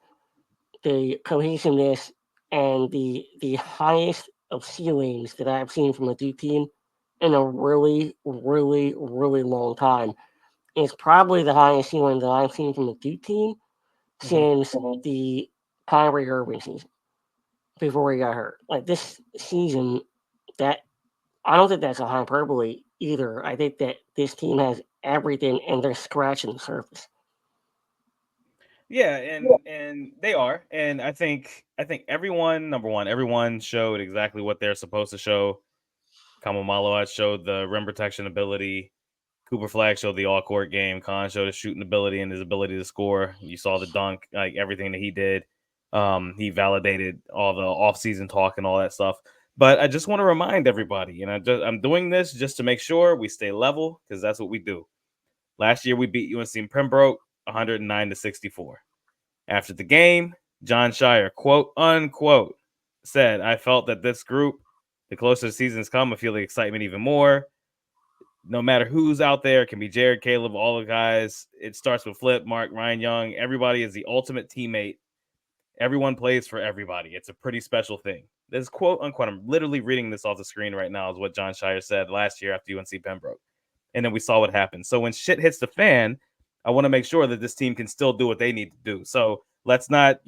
Speaker 1: the cohesiveness and the highest of ceilings that I've seen from a Duke team in a really, really, really long time. It's probably the highest ceiling that I've seen from a Duke team since the Kyrie Irving season before he got hurt. Like this season, that I don't think that's a hyperbole either. I think that this team has everything and they're scratching the surface.
Speaker 2: Yeah, and they are, and I think everyone, number one, everyone showed exactly what they're supposed to show. Kama Malawat showed the rim protection ability. Cooper Flag showed the all court game. Khan showed his shooting ability and his ability to score. You saw the dunk, like everything that he did. He validated all the offseason talk and all that stuff. But I just want to remind everybody, and I'm doing this just to make sure we stay level because that's what we do. Last year we beat UNC Pembroke 109-64. After the game, John Shire, quote unquote, said, "I felt that this group, the closer the seasons come, I feel the excitement even more. No matter who's out there, it can be Jared, Caleb, all the guys. It starts with Flip, Mark, Ryan Young. Everybody is the ultimate teammate. Everyone plays for everybody. It's a pretty special thing. This quote unquote, I'm literally reading this off the screen right now, is what John Shire said last year after UNC Pembroke. And then we saw what happened. So when shit hits the fan, I want to make sure that this team can still do what they need to do. So let's not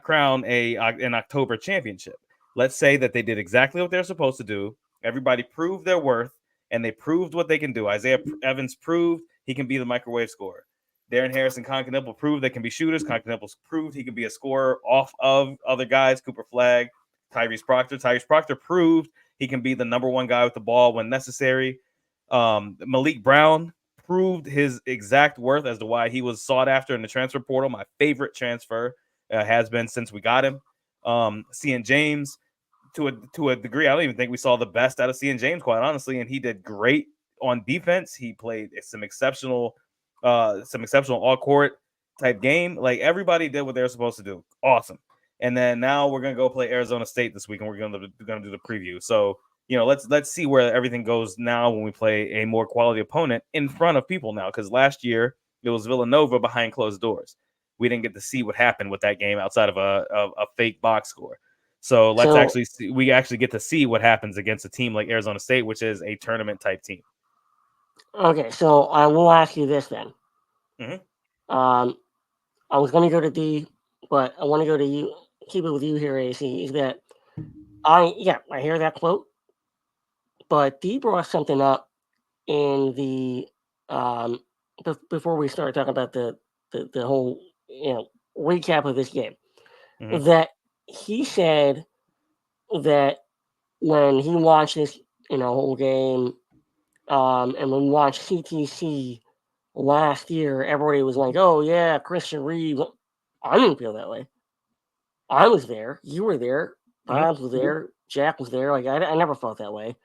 Speaker 2: crown an October championship. Let's say that they did exactly what they're supposed to do. Everybody proved their worth, and they proved what they can do. Isaiah Evans proved he can be the microwave scorer. Darren Harris and Con Knipple proved they can be shooters. Con Knipple's proved he can be a scorer off of other guys. Cooper Flagg, Tyrese Proctor. Tyrese Proctor proved he can be the number one guy with the ball when necessary. Malik Brown proved his exact worth as to why he was sought after in the transfer portal. My favorite transfer has been since we got him. Cian James, to a degree, I don't even think we saw the best out of Cian James, quite honestly, and he did great on defense. He played some exceptional all court type game. Like, everybody did what they're supposed to do. Awesome. And then now we're gonna go play Arizona State this week, and we're gonna do the preview. So, let's see where everything goes now when we play a more quality opponent in front of people now. Because last year it was Villanova behind closed doors. We didn't get to see what happened with that game outside of a fake box score. So actually see, we actually get to see what happens against a team like Arizona State, which is a tournament type team.
Speaker 1: Okay, so I will ask you this then.
Speaker 2: Mm-hmm.
Speaker 1: I was going to go to D, but I want to go to you. Keep it with you here, AC. Is that I hear that quote, but D brought something up in the before we start talking about the whole recap of this game.
Speaker 2: Mm-hmm.
Speaker 1: That he said that when he watched this whole game, and when we watched CTC last year, everybody was like, "Oh yeah, Christian Reeves." I didn't feel that way. I was there. You were there. Bobs was there. Jack was there. Like, I never felt that way.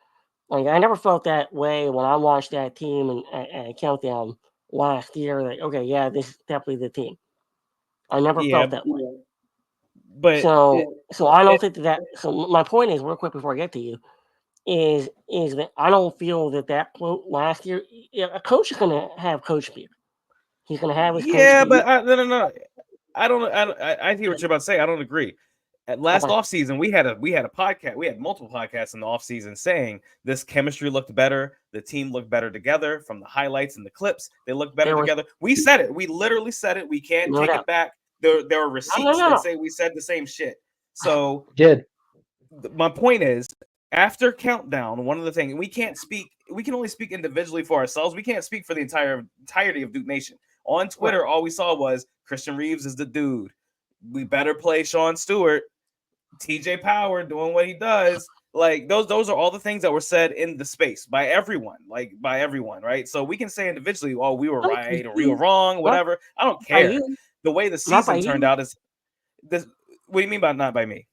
Speaker 1: Like, I never felt that way when I watched that team and Countdown last year. Like, okay, yeah, this is definitely the team. I never felt that way.
Speaker 2: But
Speaker 1: so I don't think that. So my point is, real quick before I get to you, is that I don't feel that quote last year. Yeah, a coach is going to have coach speak. He's going to have his coach speak.
Speaker 2: but no. I hear what you're about to say. I don't agree. At last offseason, we had a podcast. We had multiple podcasts in the offseason saying this chemistry looked better. The team looked better together from the highlights and the clips. They looked better together. We said it. We literally said it. We can't take it back. There are receipts that say we said the same shit. So my point is, after Countdown, one of the things we can only speak individually for ourselves. We can't speak for the entirety of Duke Nation. On Twitter, all we saw was Christian Reeves is the dude. We better play Sean Stewart. TJ Power doing what he does. Like, those are all the things that were said in the space by everyone, right? So we can say individually, oh, we were right or we were wrong, whatever. I don't care. The way the season turned out is this. What do you mean by not by me?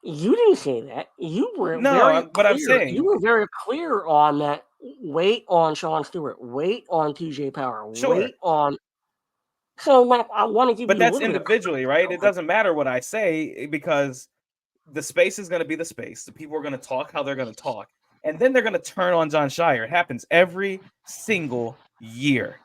Speaker 1: You didn't say that. You were
Speaker 2: but I'm saying
Speaker 1: you were very clear on that. Wait on Sean Stewart. Wait on TJ Power.
Speaker 2: Sure.
Speaker 1: Wait on. So, like, I want to give
Speaker 2: but
Speaker 1: you.
Speaker 2: But that's individually, right? It doesn't matter what I say because the space is going to be the space. The people are going to talk how they're going to talk, and then they're going to turn on John Shire. It happens every single year.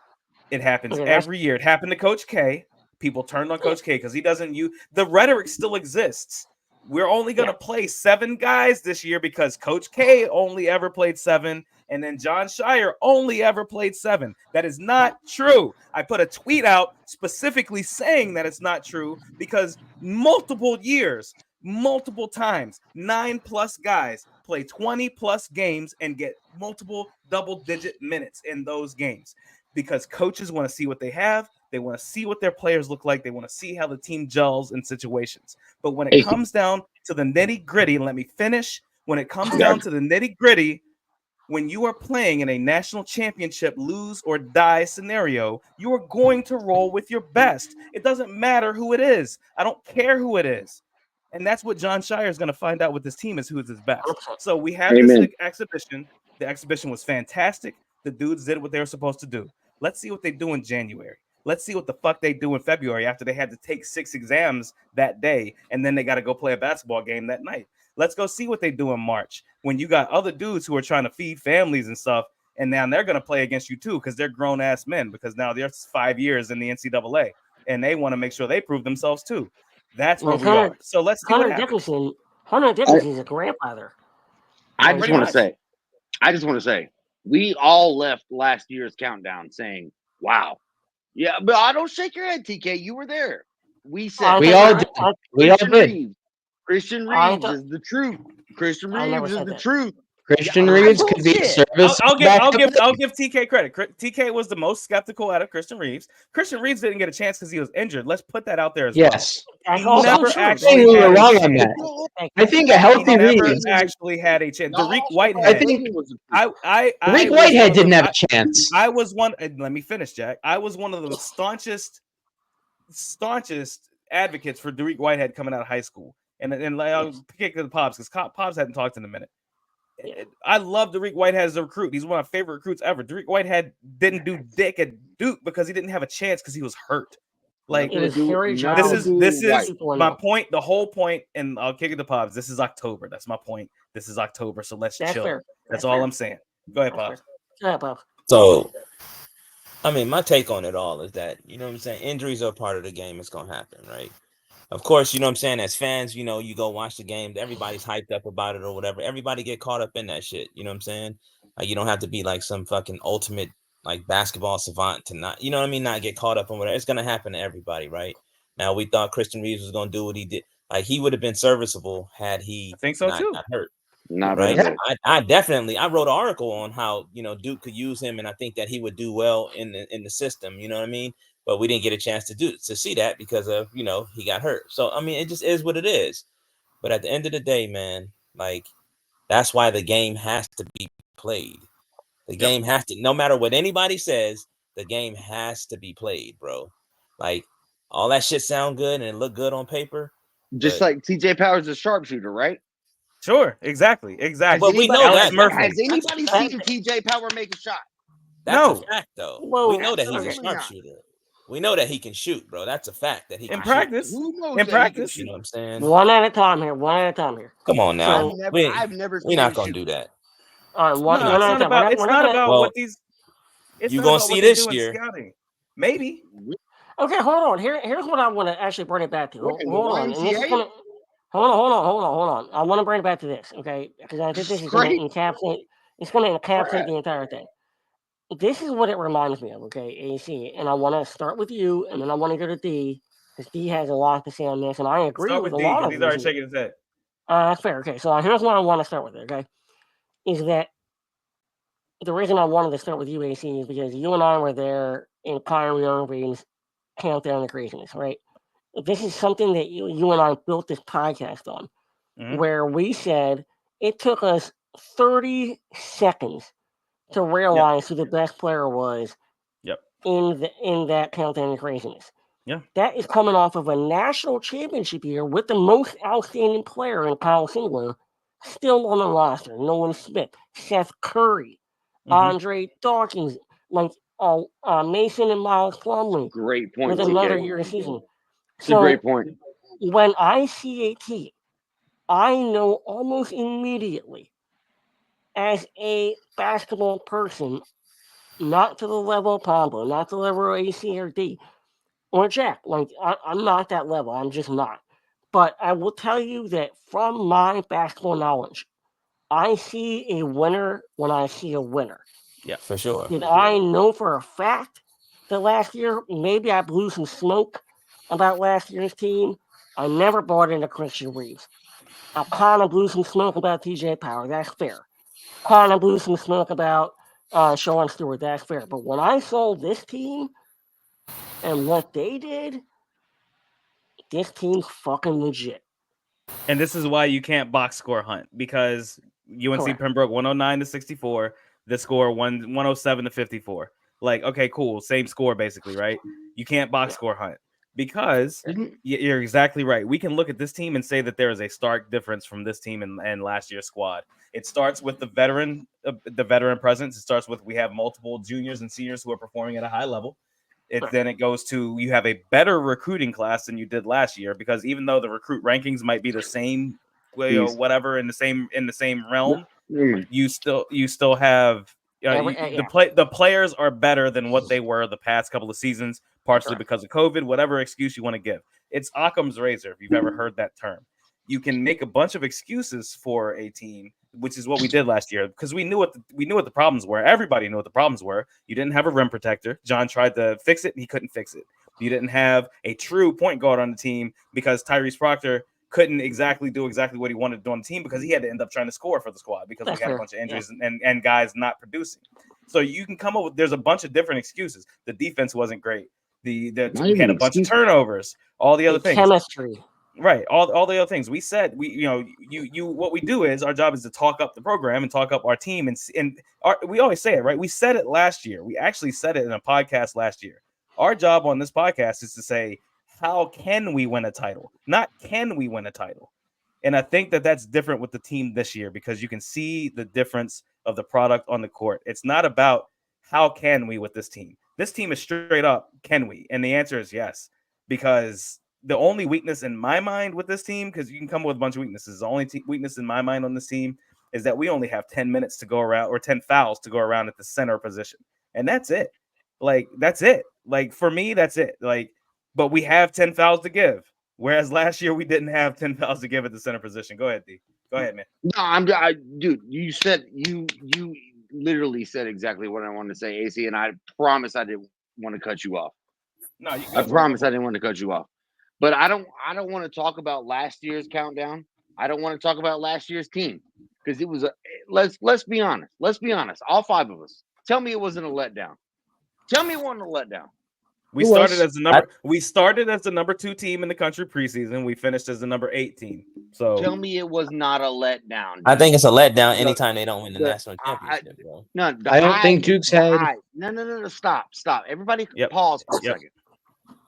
Speaker 2: It happens every year. It happened to Coach K. People turned on Coach K because he doesn't use the rhetoric still exists. We're only going to play 7 guys this year because Coach K only ever played 7, and then John Shire only ever played 7. That is not true. I put a tweet out specifically saying that it's not true because multiple years, multiple times, 9+ guys play 20+ games and get multiple double-digit minutes in those games because coaches want to see what they have. They want to see what their players look like. They want to see how the team gels in situations. But when it comes down to the nitty-gritty, let me finish. When it comes down to the nitty-gritty, when you are playing in a national championship lose or die scenario, you are going to roll with your best. It doesn't matter who it is. I don't care who it is. And that's what John Shire is going to find out with this team is who is his best. So we have this exhibition. The exhibition was fantastic. The dudes did what they were supposed to do. Let's see what they do in January. Let's see what the fuck they do in February after they had to take 6 exams that day, and then they got to go play a basketball game that night. Let's go see what they do in March when you got other dudes who are trying to feed families and stuff, and now they're going to play against you too because they're grown ass men. Because now they're 5 years in the NCAA, and they want to make sure they prove themselves too. That's where we are. So let's see what happens.
Speaker 1: Hunter Dickinson's a grandfather.
Speaker 3: I just want to say, we all left last year's countdown saying, "Wow, yeah," but I don't shake your head, TK. You were there. We said
Speaker 5: We all did. We all did.
Speaker 3: Christian Reeves is the truth. Christian Reeves is the truth.
Speaker 5: Christian Reeves could be a service.
Speaker 2: I'll give TK credit. TK was the most skeptical out of Christian Reeves. Christian Reeves didn't get a chance because he was injured. Let's put that out there as well.
Speaker 5: Yes.
Speaker 2: He never actually
Speaker 5: we were
Speaker 2: had
Speaker 5: wrong
Speaker 2: a
Speaker 5: on
Speaker 2: chance.
Speaker 5: that. I think a healthy Reeves
Speaker 2: actually had a chance. Dariq Whitehead.
Speaker 5: Dariq Whitehead didn't have a chance.
Speaker 2: I was one. Let me finish, Jack. I was one of the staunchest advocates for Dariq Whitehead coming out of high school. And I'll pick the Pops because Pops hadn't talked in a minute. I love Dariq Whitehead as a recruit. He's one of my favorite recruits ever. Dariq Whitehead didn't do dick at Duke because he didn't have a chance because he was hurt. Like this is my point. The whole point, and I'll kick it to Pops. This is October. That's my point. This is October, so let's chill. Fair. That's all I'm saying. Go ahead, Pops.
Speaker 1: Go ahead, Pops.
Speaker 4: So, I mean, my take on it all is that, you know what I'm saying, injuries are part of the game. It's gonna happen, right? Of course, you know what I'm saying, as fans, you know, you go watch the game, everybody's hyped up about it or whatever. Everybody get caught up in that shit. You know what I'm saying? Like, you don't have to be like some fucking ultimate like basketball savant to not, you know what I mean, not get caught up in whatever. It's gonna happen to everybody, right? Now we thought Christian Reeves was gonna do what he did. Like, he would have been serviceable had he not hurt. Right. I definitely wrote an article on how, you know, Duke could use him, and I think that he would do well in the system, you know what I mean? But we didn't get a chance to see that because of, you know, he got hurt. So I mean, it just is what it is. But at the end of the day, man, like, that's why the game has to be played. The game has to, no matter what anybody says, the game has to be played, bro. Like, all that shit sound good and it look good on paper.
Speaker 3: Just like TJ Powers is a sharpshooter, right?
Speaker 2: Sure, exactly.
Speaker 4: But we know that.
Speaker 3: Has anybody seen TJ Power make a shot?
Speaker 4: That's a fact, though. Well, we know that he's a sharpshooter. We know that he can shoot, bro. That's a fact that he can
Speaker 2: practice.
Speaker 4: Shoot.
Speaker 2: In practice,
Speaker 4: you know what I'm saying?
Speaker 1: One at a time here.
Speaker 4: Come on now.
Speaker 1: So,
Speaker 3: I've never
Speaker 4: we're not gonna do that.
Speaker 1: All right,
Speaker 2: it's not about what these.
Speaker 4: You gonna see this year?
Speaker 2: Maybe.
Speaker 1: Okay, hold on. Here's what I want to actually bring it back to. Hold on. Hold on. I want to bring it back to this, okay? Because I think this is going to encapsulate. It's going to encapsulate the entire thing. This is what it reminds me of, okay, AC. And I want to start with you, and then I want to go to D, because D has a lot to say on this, and I agree with a lot of it.
Speaker 2: He's already shaking his head.
Speaker 1: That's fair. Okay, so here's what I want to start with, okay? Is that the reason I wanted to start with you, AC, is because you and I were there in Kyrie Irving's countdown to craziness, right? This is something that you and I built this podcast on, where we said it took us 30 seconds to realize who the best player was in that countdown to craziness.
Speaker 2: Yeah.
Speaker 1: That is coming off of a national championship year with the most outstanding player in Kyle Singler still on the roster. Nolan Smith, Seth Curry, Andre Dawkins, like Mason and Miles Plumlee.
Speaker 3: Great point.
Speaker 1: With another year of season.
Speaker 3: It's a great point.
Speaker 1: When I see a team, I know almost immediately, as a basketball person, not to the level of Pablo, not to the level of AC or D, or Jack. Like, I'm not that level. I'm just not. But I will tell you that from my basketball knowledge, I see a winner when I see a winner.
Speaker 4: Yeah, for sure.
Speaker 1: Did I know for a fact that last year maybe I blew some smoke about last year's team? I never bought into Christian Reeves. I kind of blew some smoke about TJ Power. That's fair. Kind of blew some smoke about Sean Stewart. That's fair. But when I saw this team and what they did, this team's fucking legit.
Speaker 2: And this is why you can't box score hunt, because UNC Pembroke 109-64. The score 107-54. Like, okay, cool, same score basically, right? You can't box score hunt because you're exactly right. We can look at this team and say that there is a stark difference from this team and last year's squad. It starts with the veteran presence. It starts with we have multiple juniors and seniors who are performing at a high level. Then it goes to you have a better recruiting class than you did last year, because even though the recruit rankings might be the same, whatever in the same realm, you still have The players are better than what they were the past couple of seasons, partially because of COVID, whatever excuse you want to give. It's Occam's razor, if you've ever heard that term. You can make a bunch of excuses for a team, which is what we did last year, because we knew what the problems were. Everybody knew what the problems were. You didn't have a rim protector. John tried to fix it, and he couldn't fix it. You didn't have a true point guard on the team because Tyrese Proctor couldn't do exactly what he wanted to do on the team because he had to end up trying to score for the squad because we had a bunch of injuries and guys not producing. So you can come up with, there's a bunch of different excuses. The defense wasn't great. We had a bunch of turnovers, all the other things.
Speaker 1: Chemistry.
Speaker 2: Right. All the other things we said, what we do is our job is to talk up the program and talk up our team. We always say it, right? We said it last year. We actually said it in a podcast last year. Our job on this podcast is to say, how can we win a title? Not can we win a title? And I think that that's different with the team this year because you can see the difference of the product on the court. It's not about how can we with this team. This team is straight up, can we? And the answer is yes, because the only weakness in my mind with this team, because you can come up with a bunch of weaknesses, the only weakness in my mind on this team is that we only have 10 minutes to go around or 10 fouls to go around at the center position. And that's it. That's it. For me, that's it. But we have 10 fouls to give. Whereas last year we didn't have 10 fouls to give at the center position. Go ahead, D. Go ahead, man.
Speaker 3: No, dude, you said you literally said exactly what I wanted to say, AC, and I promise I didn't want to cut you off.
Speaker 2: No,
Speaker 3: I promise I didn't want to cut you off. But I don't want to talk about last year's countdown. I don't want to talk about last year's team because it was let's be honest. Let's be honest. All five of us. Tell me it wasn't a letdown. Tell me it wasn't a letdown.
Speaker 2: We started as the number 2 team in the country preseason. We finished as the number 8 team. So
Speaker 3: tell me it was not a letdown. Dude.
Speaker 4: I think it's a letdown anytime they don't win the national championship, bro.
Speaker 3: No,
Speaker 5: I don't think Duke's had.
Speaker 3: No. Stop. Everybody, pause for a second.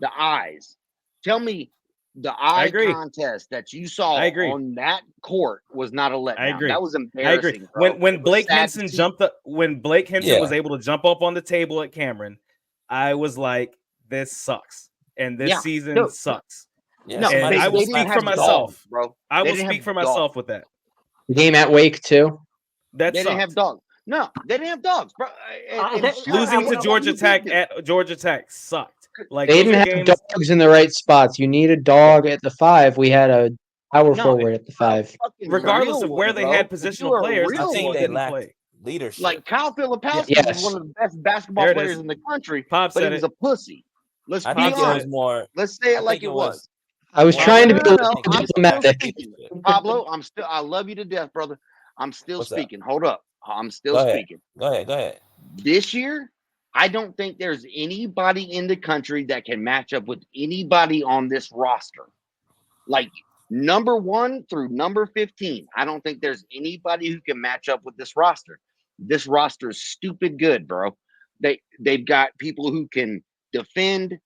Speaker 3: The eyes. Tell me the eye contest that you saw on that court was not a letdown.
Speaker 2: I agree.
Speaker 3: That was embarrassing.
Speaker 2: I agree. When Blake Henson was able to jump up on the table at Cameron, I was like, this sucks. And this season sucks.
Speaker 4: Yeah.
Speaker 3: No,
Speaker 2: and I will speak for myself,
Speaker 3: dogs, bro.
Speaker 2: I will speak for myself with that.
Speaker 5: Game at Wake too.
Speaker 3: They didn't have dogs. No, they didn't have dogs, bro.
Speaker 2: Losing to Georgia Tech at Georgia Tech sucked.
Speaker 5: They didn't have dogs in the right spots. You need a dog at the 5. We had a power forward at the 5.
Speaker 2: Regardless of where they had positional players,
Speaker 4: I think they lacked leadership.
Speaker 3: Like Kyle Filipowski was one of the best basketball players in the country, but he was a pussy. Let's be honest. Let's say it like it was.
Speaker 5: I was trying to be a little diplomatic.
Speaker 3: Pablo, I love you to death, brother. I'm still speaking. Hold up. I'm still speaking.
Speaker 4: Go ahead.
Speaker 3: This year, I don't think there's anybody in the country that can match up with anybody on this roster. Like number 1 through number 15. I don't think there's anybody who can match up with this roster. This roster is stupid good, bro. They've got people who can defend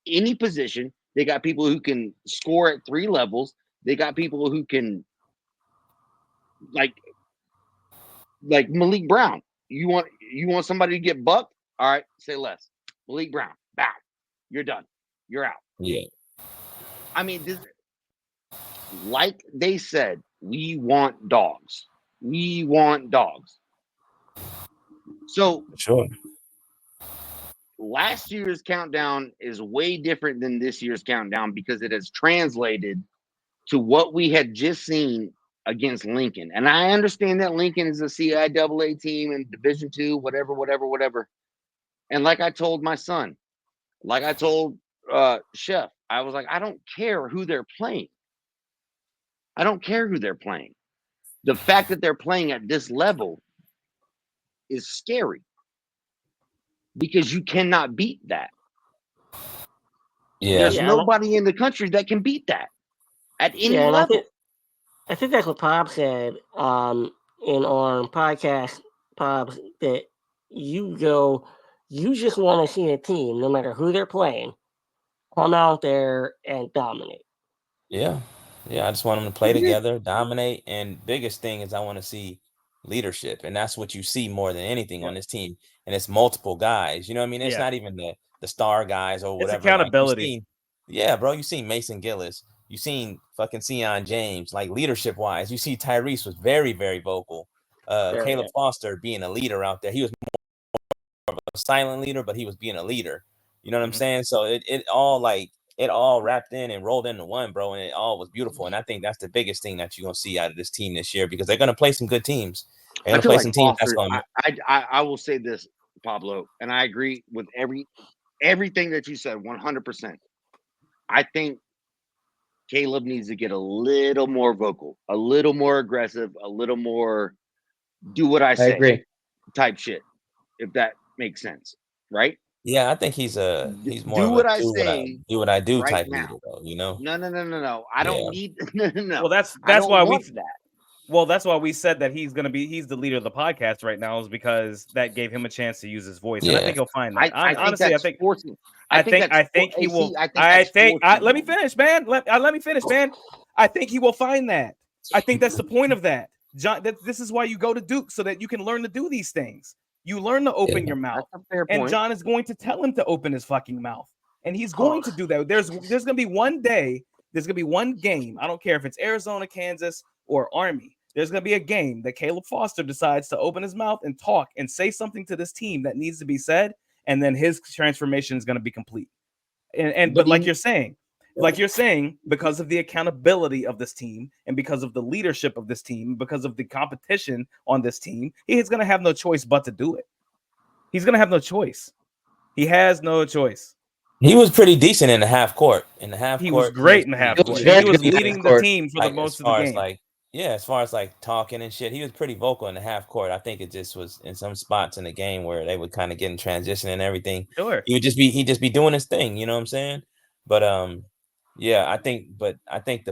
Speaker 3: any position. They got people who can score at 3 levels. They got people who can like Malik Brown. You want somebody to get bucked? All right, say less. Malik Brown, bow. You're done. You're out.
Speaker 4: Yeah.
Speaker 3: I mean, like they said, we want dogs. We want dogs. So
Speaker 4: sure.
Speaker 3: Last year's countdown is way different than this year's countdown because it has translated to what we had just seen against Lincoln. And I understand that Lincoln is a CIAA team in Division II, whatever. And like I told my son, like I told Chef, I was like, I don't care who they're playing. I don't care who they're playing. The fact that they're playing at this level is scary because you cannot beat that.
Speaker 4: Yeah.
Speaker 3: There's nobody in the country that can beat that at any level.
Speaker 1: I think that's what Pop said in our podcast, Pops, that you just want to see a team, no matter who they're playing, come out there and dominate.
Speaker 4: Yeah. I just want them to play together, dominate, and biggest thing is I want to see leadership, and that's what you see more than anything on this team. And it's multiple guys. You know what I mean? It's not even the star guys or whatever.
Speaker 2: It's accountability.
Speaker 4: Bro. You seen Mason Gillis. You seen fucking Sion James. Like leadership wise, you see Tyrese was very, very vocal. Caleb Foster being a leader out there. He was more of a silent leader, but he was being a leader. You know what I'm saying? So it all wrapped in and rolled into one, bro, and it all was beautiful. And I think that's the biggest thing that you're gonna see out of this team this year, because they're gonna play some good teams. They're
Speaker 3: I
Speaker 4: gonna
Speaker 3: feel
Speaker 4: play
Speaker 3: like
Speaker 4: some teams that's
Speaker 3: Foster.
Speaker 4: gonna.
Speaker 3: I will say this, Pablo, and I agree with everything that you said 100%. I think Caleb needs to get a little more vocal, a little more aggressive, a little more do what I say
Speaker 5: agree.
Speaker 3: type shit, if that makes sense, right?
Speaker 4: Yeah, I think he's more
Speaker 3: do
Speaker 4: of
Speaker 3: what
Speaker 4: a
Speaker 3: I say
Speaker 4: do what I do
Speaker 3: right
Speaker 4: type
Speaker 3: now.
Speaker 4: leader, though. You know?
Speaker 3: No. I don't need no.
Speaker 2: Well, that's
Speaker 3: I don't
Speaker 2: why
Speaker 3: want
Speaker 2: we
Speaker 3: that.
Speaker 2: Well, that's why we said that he's the leader of the podcast right now, is because that gave him a chance to use his voice, and I think he'll find that. Honestly, I think
Speaker 3: forcing.
Speaker 2: I think he will. Let me finish, man. Let me finish, man. I think he will find that. I think that's the point of that, John. This is why you go to Duke, so that you can learn to do these things. You learn to open your mouth,
Speaker 3: That's a fair
Speaker 2: and
Speaker 3: point.
Speaker 2: John is going to tell him to open his fucking mouth, and he's going to do that. There's gonna be one day. There's gonna be one game. I don't care if it's Arizona, Kansas, or Army. There's gonna be a game that Caleb Foster decides to open his mouth and talk and say something to this team that needs to be said, and then his transformation is gonna be complete. But like you're saying, because of the accountability of this team and because of the leadership of this team, because of the competition on this team, he's going to have no choice but to do it. He's going to have no choice. He has no choice.
Speaker 4: He was pretty decent in the half court.
Speaker 2: He was great in the half court.
Speaker 5: very
Speaker 2: He was
Speaker 5: good in the
Speaker 2: leading
Speaker 5: half
Speaker 2: the
Speaker 5: court.
Speaker 2: team for the most of the game.
Speaker 4: As far as like talking and shit, he was pretty vocal in the half court. I think it just was in some spots in the game where they would kind of get in transition and everything.
Speaker 2: Sure.
Speaker 4: He'd just be doing his thing, you know what I'm saying? But yeah, I think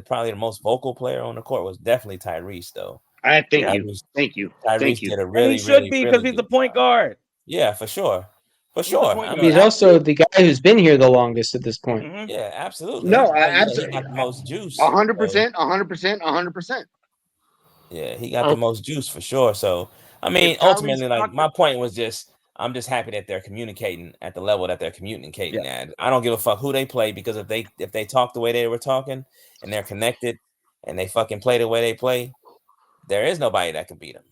Speaker 4: probably the most vocal player on the court was definitely Tyrese, though.
Speaker 3: Thank you.
Speaker 4: Tyrese did a
Speaker 2: And
Speaker 4: really,
Speaker 2: he should
Speaker 4: really,
Speaker 2: be,
Speaker 4: really
Speaker 2: because he's the
Speaker 4: good
Speaker 2: point
Speaker 4: job.
Speaker 2: guard.
Speaker 4: Yeah, for sure. For
Speaker 2: the
Speaker 4: sure.
Speaker 2: point
Speaker 4: I
Speaker 2: guard.
Speaker 4: mean,
Speaker 5: He's also the guy who's been here the longest at this point.
Speaker 2: Mhm.
Speaker 4: yeah, absolutely.
Speaker 3: No,
Speaker 4: He got the most juice.
Speaker 3: 100%, 100%.
Speaker 4: Yeah, he got the most juice for sure. So, I mean,
Speaker 3: If Tyrese
Speaker 4: ultimately, like,
Speaker 3: Tucker-
Speaker 4: my point was just, I'm just happy that they're communicating at the level that they're communicating at. I don't give a fuck who they play, because if they talk the way they were talking and they're connected and they fucking play the way they play, there is nobody that can beat them.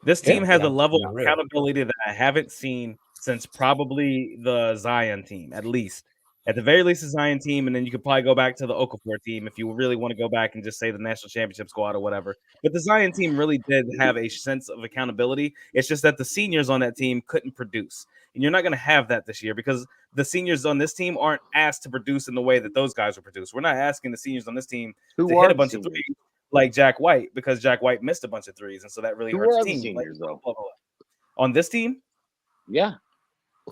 Speaker 2: This team has
Speaker 4: Yeah,
Speaker 2: a level
Speaker 4: yeah,
Speaker 2: of
Speaker 4: real.
Speaker 2: accountability that I haven't seen since probably the Zion team, at least. At the very least, the Zion team, and then you could probably go back to the Okafor team if you really want to go back and just say the national championship squad or whatever. But the Zion team really did have a sense of accountability. It's just that the seniors on that team couldn't produce. And you're not going to have that this year, because the seniors on this team aren't asked to produce in the way that those guys were produced. We're not asking the seniors on this team to hit a bunch of threes like Jack White, because Jack White missed a bunch of threes, and so that really
Speaker 3: Who
Speaker 2: hurts
Speaker 3: are
Speaker 2: the
Speaker 3: the
Speaker 2: team.
Speaker 3: seniors, though?
Speaker 2: Blah, blah, blah. On this team,
Speaker 3: Yeah,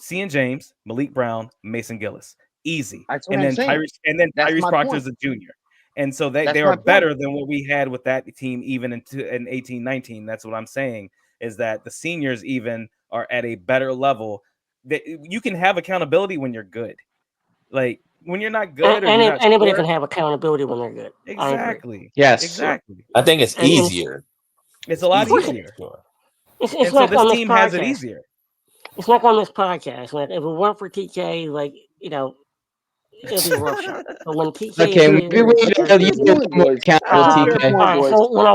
Speaker 2: Cian James, Malik Brown, Mason Gillis, easy.
Speaker 3: That's what
Speaker 2: And
Speaker 3: I'm
Speaker 2: then
Speaker 3: saying. That's
Speaker 2: Tyrese
Speaker 3: my
Speaker 2: Proctor
Speaker 3: point.
Speaker 2: is a junior. And so they
Speaker 3: That's
Speaker 2: are
Speaker 3: my point.
Speaker 2: better than what we had with that team even in 18-19. That's what I'm saying, is that the seniors even are at a better level. That you can have accountability when you're good. Like, when you're not good, or you're not
Speaker 1: anybody
Speaker 2: sure.
Speaker 1: can have accountability when they're good.
Speaker 2: Exactly.
Speaker 5: Yes.
Speaker 2: Exactly.
Speaker 4: I think it's easier.
Speaker 2: It's a lot easier.
Speaker 4: Sure.
Speaker 1: It's
Speaker 2: And so
Speaker 1: not
Speaker 2: this
Speaker 1: on this
Speaker 2: team has it
Speaker 1: podcast.
Speaker 2: easier.
Speaker 1: It's not on this podcast. Like, if it weren't for TK, like, it'd be a rough shot. But when TK
Speaker 5: Okay,
Speaker 1: is
Speaker 5: maybe
Speaker 1: here,
Speaker 5: we need to
Speaker 3: Fair
Speaker 5: be a little
Speaker 3: point,
Speaker 5: more
Speaker 3: boys.
Speaker 5: accountable,
Speaker 3: That's a fair
Speaker 5: TK.
Speaker 3: point,
Speaker 1: all right,
Speaker 3: boys.
Speaker 1: so what I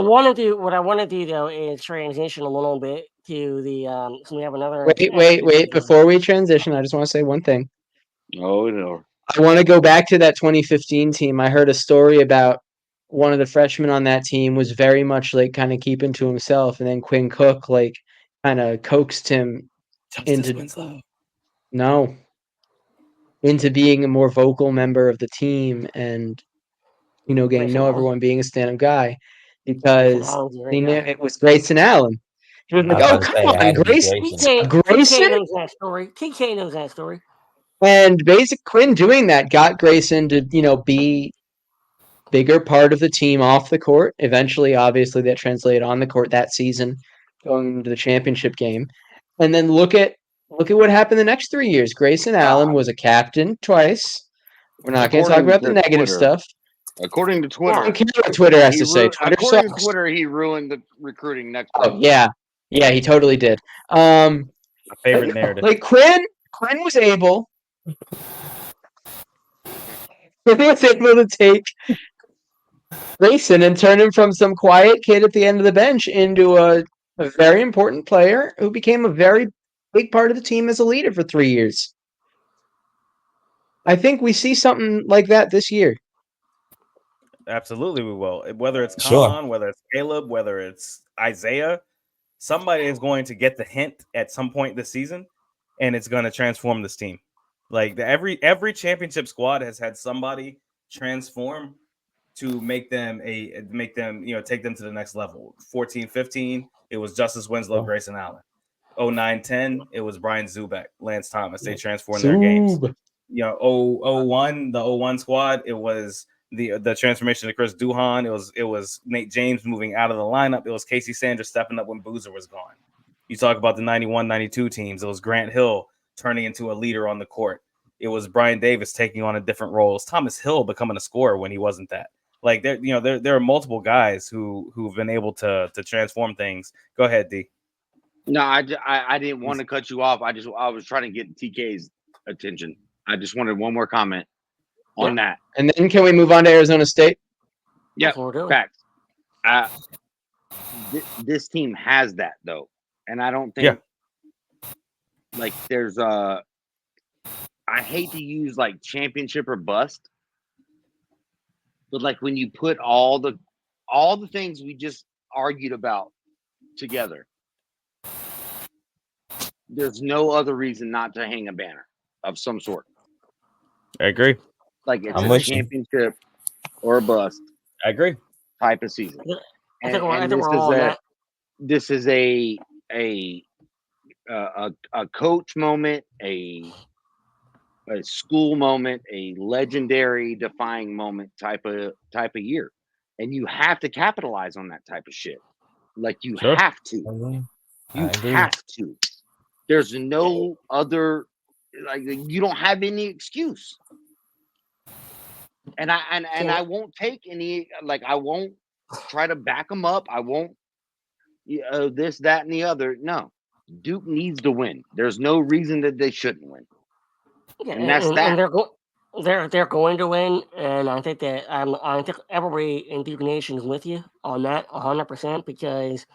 Speaker 1: want to do though is transition a little bit to the so we have another.
Speaker 5: Wait. Before we transition, I just want to say one thing.
Speaker 3: Oh no.
Speaker 5: I want to go back to that 2015 team. I heard a story about one of the freshmen on that team was very much like kind of keeping to himself, and then Quinn Cook like kind of coaxed him into being a more vocal member of the team, and getting
Speaker 1: Grayson
Speaker 5: know
Speaker 1: Allen.
Speaker 5: everyone, being a stand-up guy, because it was Grayson Allen. He was like, "Oh, come on, Grayson,
Speaker 1: TK knows that story. TK knows that story."
Speaker 5: And basically, Quinn doing that got Grayson to be bigger part of the team off the court. Eventually, obviously, that translated on the court that season, going into the championship game. And then look at what happened the next 3 years. Grayson Allen was a captain twice. We're not going to talk about the negative stuff.
Speaker 3: According to Twitter,
Speaker 5: I don't care what Twitter has to say.
Speaker 3: According to Twitter, he ruined the recruiting next week.
Speaker 5: Oh yeah, he totally did.
Speaker 2: My favorite narrative.
Speaker 5: Like Quinn was able. Quinn was able to take Grayson and turn him from some quiet kid at the end of the bench into a a very important player who became a very big part of the team as a leader for 3 years. I think we see something like that this year.
Speaker 2: Absolutely, we will. Whether it's
Speaker 4: Sure.
Speaker 2: Khan, whether it's Caleb, whether it's Isaiah, somebody is going to get the hint at some point this season, and it's going to transform this team. Like every championship squad has had somebody transform to make them take them to the next level. 14-15, it was Justice Winslow, Grayson Allen. 09-10, it was Brian Zubek, Lance Thomas. They transformed their games. 01, the 01 squad, it was the transformation of Chris Duhon. It was Nate James moving out of the lineup. It was Casey Sanders stepping up when Boozer was gone. You talk about the 91-92 teams. It was Grant Hill turning into a leader on the court. It was Brian Davis taking on a different role. It was Thomas Hill becoming a scorer when he wasn't that. Like there are multiple guys who've been able to transform things. Go ahead, D.
Speaker 3: No, I didn't want to cut you off. I was trying to get TK's attention. I just wanted one more comment on that.
Speaker 5: And then can we move on to Arizona State?
Speaker 3: Yeah, facts. This team has that though, and I don't think like there's I hate to use like championship or bust, but like when you put all the things we just argued about together, there's no other reason not to hang a banner of some sort.
Speaker 2: I agree.
Speaker 3: Like it's a championship or a bust.
Speaker 2: I agree.
Speaker 3: Type of season.
Speaker 1: I think we're all on that.
Speaker 3: This is a coach moment, a school moment, a legendary defying moment type of year, and you have to capitalize on that type of shit. Like you have to. You have to. There's no other. Like you don't have any excuse. And I won't take any. Like I won't try to back them up. I won't. This, that, and the other. No, Duke needs to win. There's no reason that they shouldn't win.
Speaker 1: Yeah,
Speaker 3: and that's that.
Speaker 1: And they're going to win, and I think that I think everybody in Duke Nation is with you on that 100% because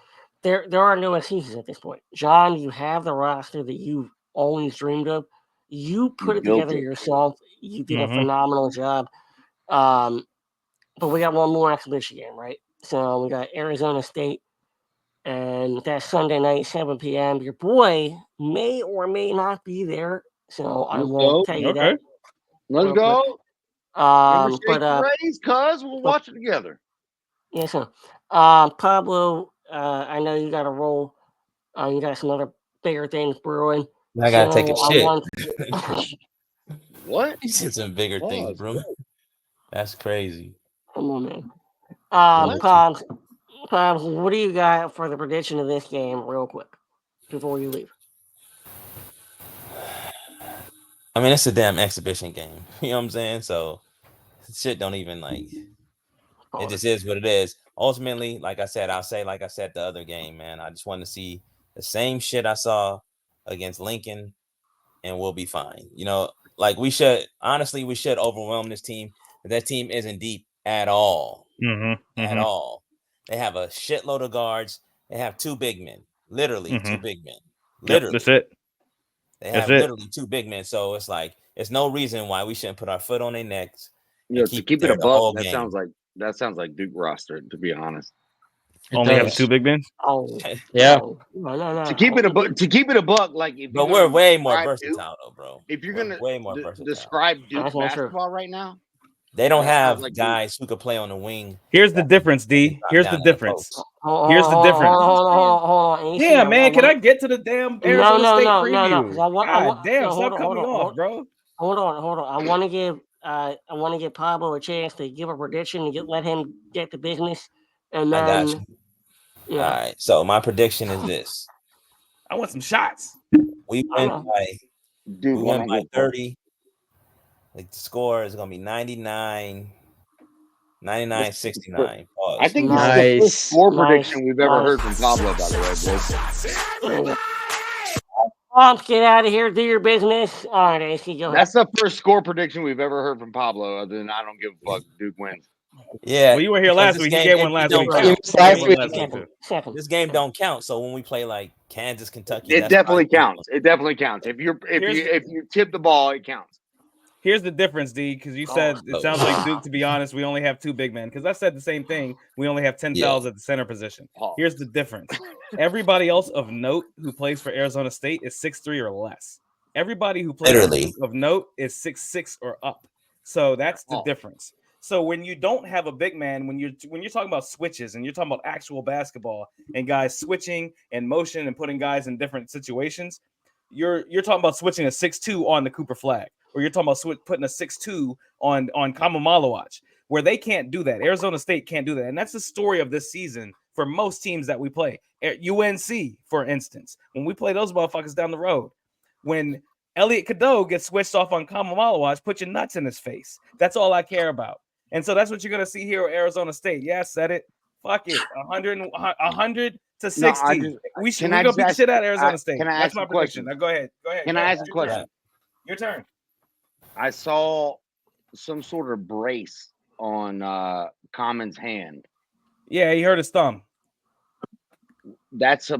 Speaker 1: there are no excuses at this point. John, you have the roster that you've always dreamed of. You put it together yourself. You did a phenomenal job. But we got one more exhibition game, right? So we got Arizona State, and that's Sunday night, 7 p.m. Your boy may or may not be there, so I won't tell you that.
Speaker 3: Let's go.
Speaker 1: But
Speaker 3: cuz we'll watch it together.
Speaker 1: Yes, sir. Pablo, I know you got to roll. You got some other bigger things brewing.
Speaker 4: I gotta take a shit.
Speaker 3: What?
Speaker 4: He said some bigger things, bro. That's crazy.
Speaker 1: Come on, man. Pops, what do you got for the prediction of this game, real quick, before you leave?
Speaker 4: I mean, it's a damn exhibition game. You know what I'm saying? So, shit don't even like. It just is what it is. Ultimately, like I said, I'll say like I said the other game, man. I just want to see the same shit I saw against Lincoln, and we'll be fine. You know, like we should overwhelm this team. That team isn't deep at all. At all. They have a shitload of guards. They have two big men. Literally two big men. Literally.
Speaker 2: That's it.
Speaker 4: They have literally two big men. So it's like it's no reason why we shouldn't put our foot on their necks.
Speaker 3: To keep it a buck, that sounds like Duke roster, to be honest.
Speaker 2: Only have two big men?
Speaker 1: Oh
Speaker 5: yeah.
Speaker 1: No.
Speaker 3: To keep it a buck, like if
Speaker 4: but we're way more versatile though, bro.
Speaker 3: If you're gonna describe Duke basketball right now,
Speaker 4: they don't have guys who could play on the wing.
Speaker 2: Here's the difference, D. Here's the difference. Hold on. Damn, man, can I get to the damn Arizona State preview? God damn, stop cutting me off, bro.
Speaker 1: Hold on. I want to give Pablo a chance to give a prediction and let him get the business. And then,
Speaker 4: I got you. Yeah. All right. So my prediction is this.
Speaker 2: I want some shots.
Speaker 4: We win by 30. The score is going to be 99-69.
Speaker 3: I think this is the first score prediction we've ever heard from Pablo, by the way,
Speaker 1: boys. Get out of here. Do your business. All right, AC, go ahead.
Speaker 3: That's the first score prediction we've ever heard from Pablo, other than I don't give a fuck. Duke wins.
Speaker 4: Yeah.
Speaker 2: Well, you were here
Speaker 4: because
Speaker 2: last
Speaker 4: this
Speaker 2: week. He
Speaker 4: game-
Speaker 2: gave
Speaker 4: it-
Speaker 2: one
Speaker 4: it
Speaker 2: last
Speaker 4: don't
Speaker 2: week.
Speaker 4: count.
Speaker 2: too.
Speaker 5: It was
Speaker 2: He gave
Speaker 5: last
Speaker 2: one
Speaker 5: week.
Speaker 2: last week,
Speaker 1: Second,
Speaker 2: too.
Speaker 1: second.
Speaker 4: This game don't count. So when we play like Kansas, Kentucky,
Speaker 3: It
Speaker 4: that's
Speaker 3: definitely
Speaker 4: probably-
Speaker 3: counts. It definitely counts. If you tip the ball, it counts.
Speaker 2: Here's the difference, D, because you said it sounds like Duke, to be honest, we only have 2 big men. Because I said the same thing. We only have 10 fouls at the center position. Here's the difference. Everybody else of note who plays for Arizona State is 6'3" or less. Everybody who plays for
Speaker 4: Literally.
Speaker 2: Duke of note is 6'6" or up. So that's the difference. So when you don't have a big man, when you're talking about switches and you're talking about actual basketball and guys switching and motion and putting guys in different situations, you're talking about switching a 6'2" on the Cooper Flag, or you're talking about putting a 6'2" on Kamamalawach, where they can't do that. Arizona State can't do that, and that's the story of this season for most teams that we play. At UNC, for instance, when we play those motherfuckers down the road, when Elliot Cadeau gets switched off on Kamamalawach, put your nuts in his face. That's all I care about. And so that's what you're gonna see here at Arizona State. Yeah, I said it. Fuck it. 100 to 60. We're gonna beat shit out of Arizona State.
Speaker 3: Can I
Speaker 2: That's
Speaker 3: ask
Speaker 2: my
Speaker 3: a question?
Speaker 2: prediction. Now go ahead.
Speaker 3: Can I ask a question?
Speaker 2: Your turn.
Speaker 3: I saw some sort of brace on Common's hand.
Speaker 2: Yeah, he hurt his thumb.
Speaker 3: That's a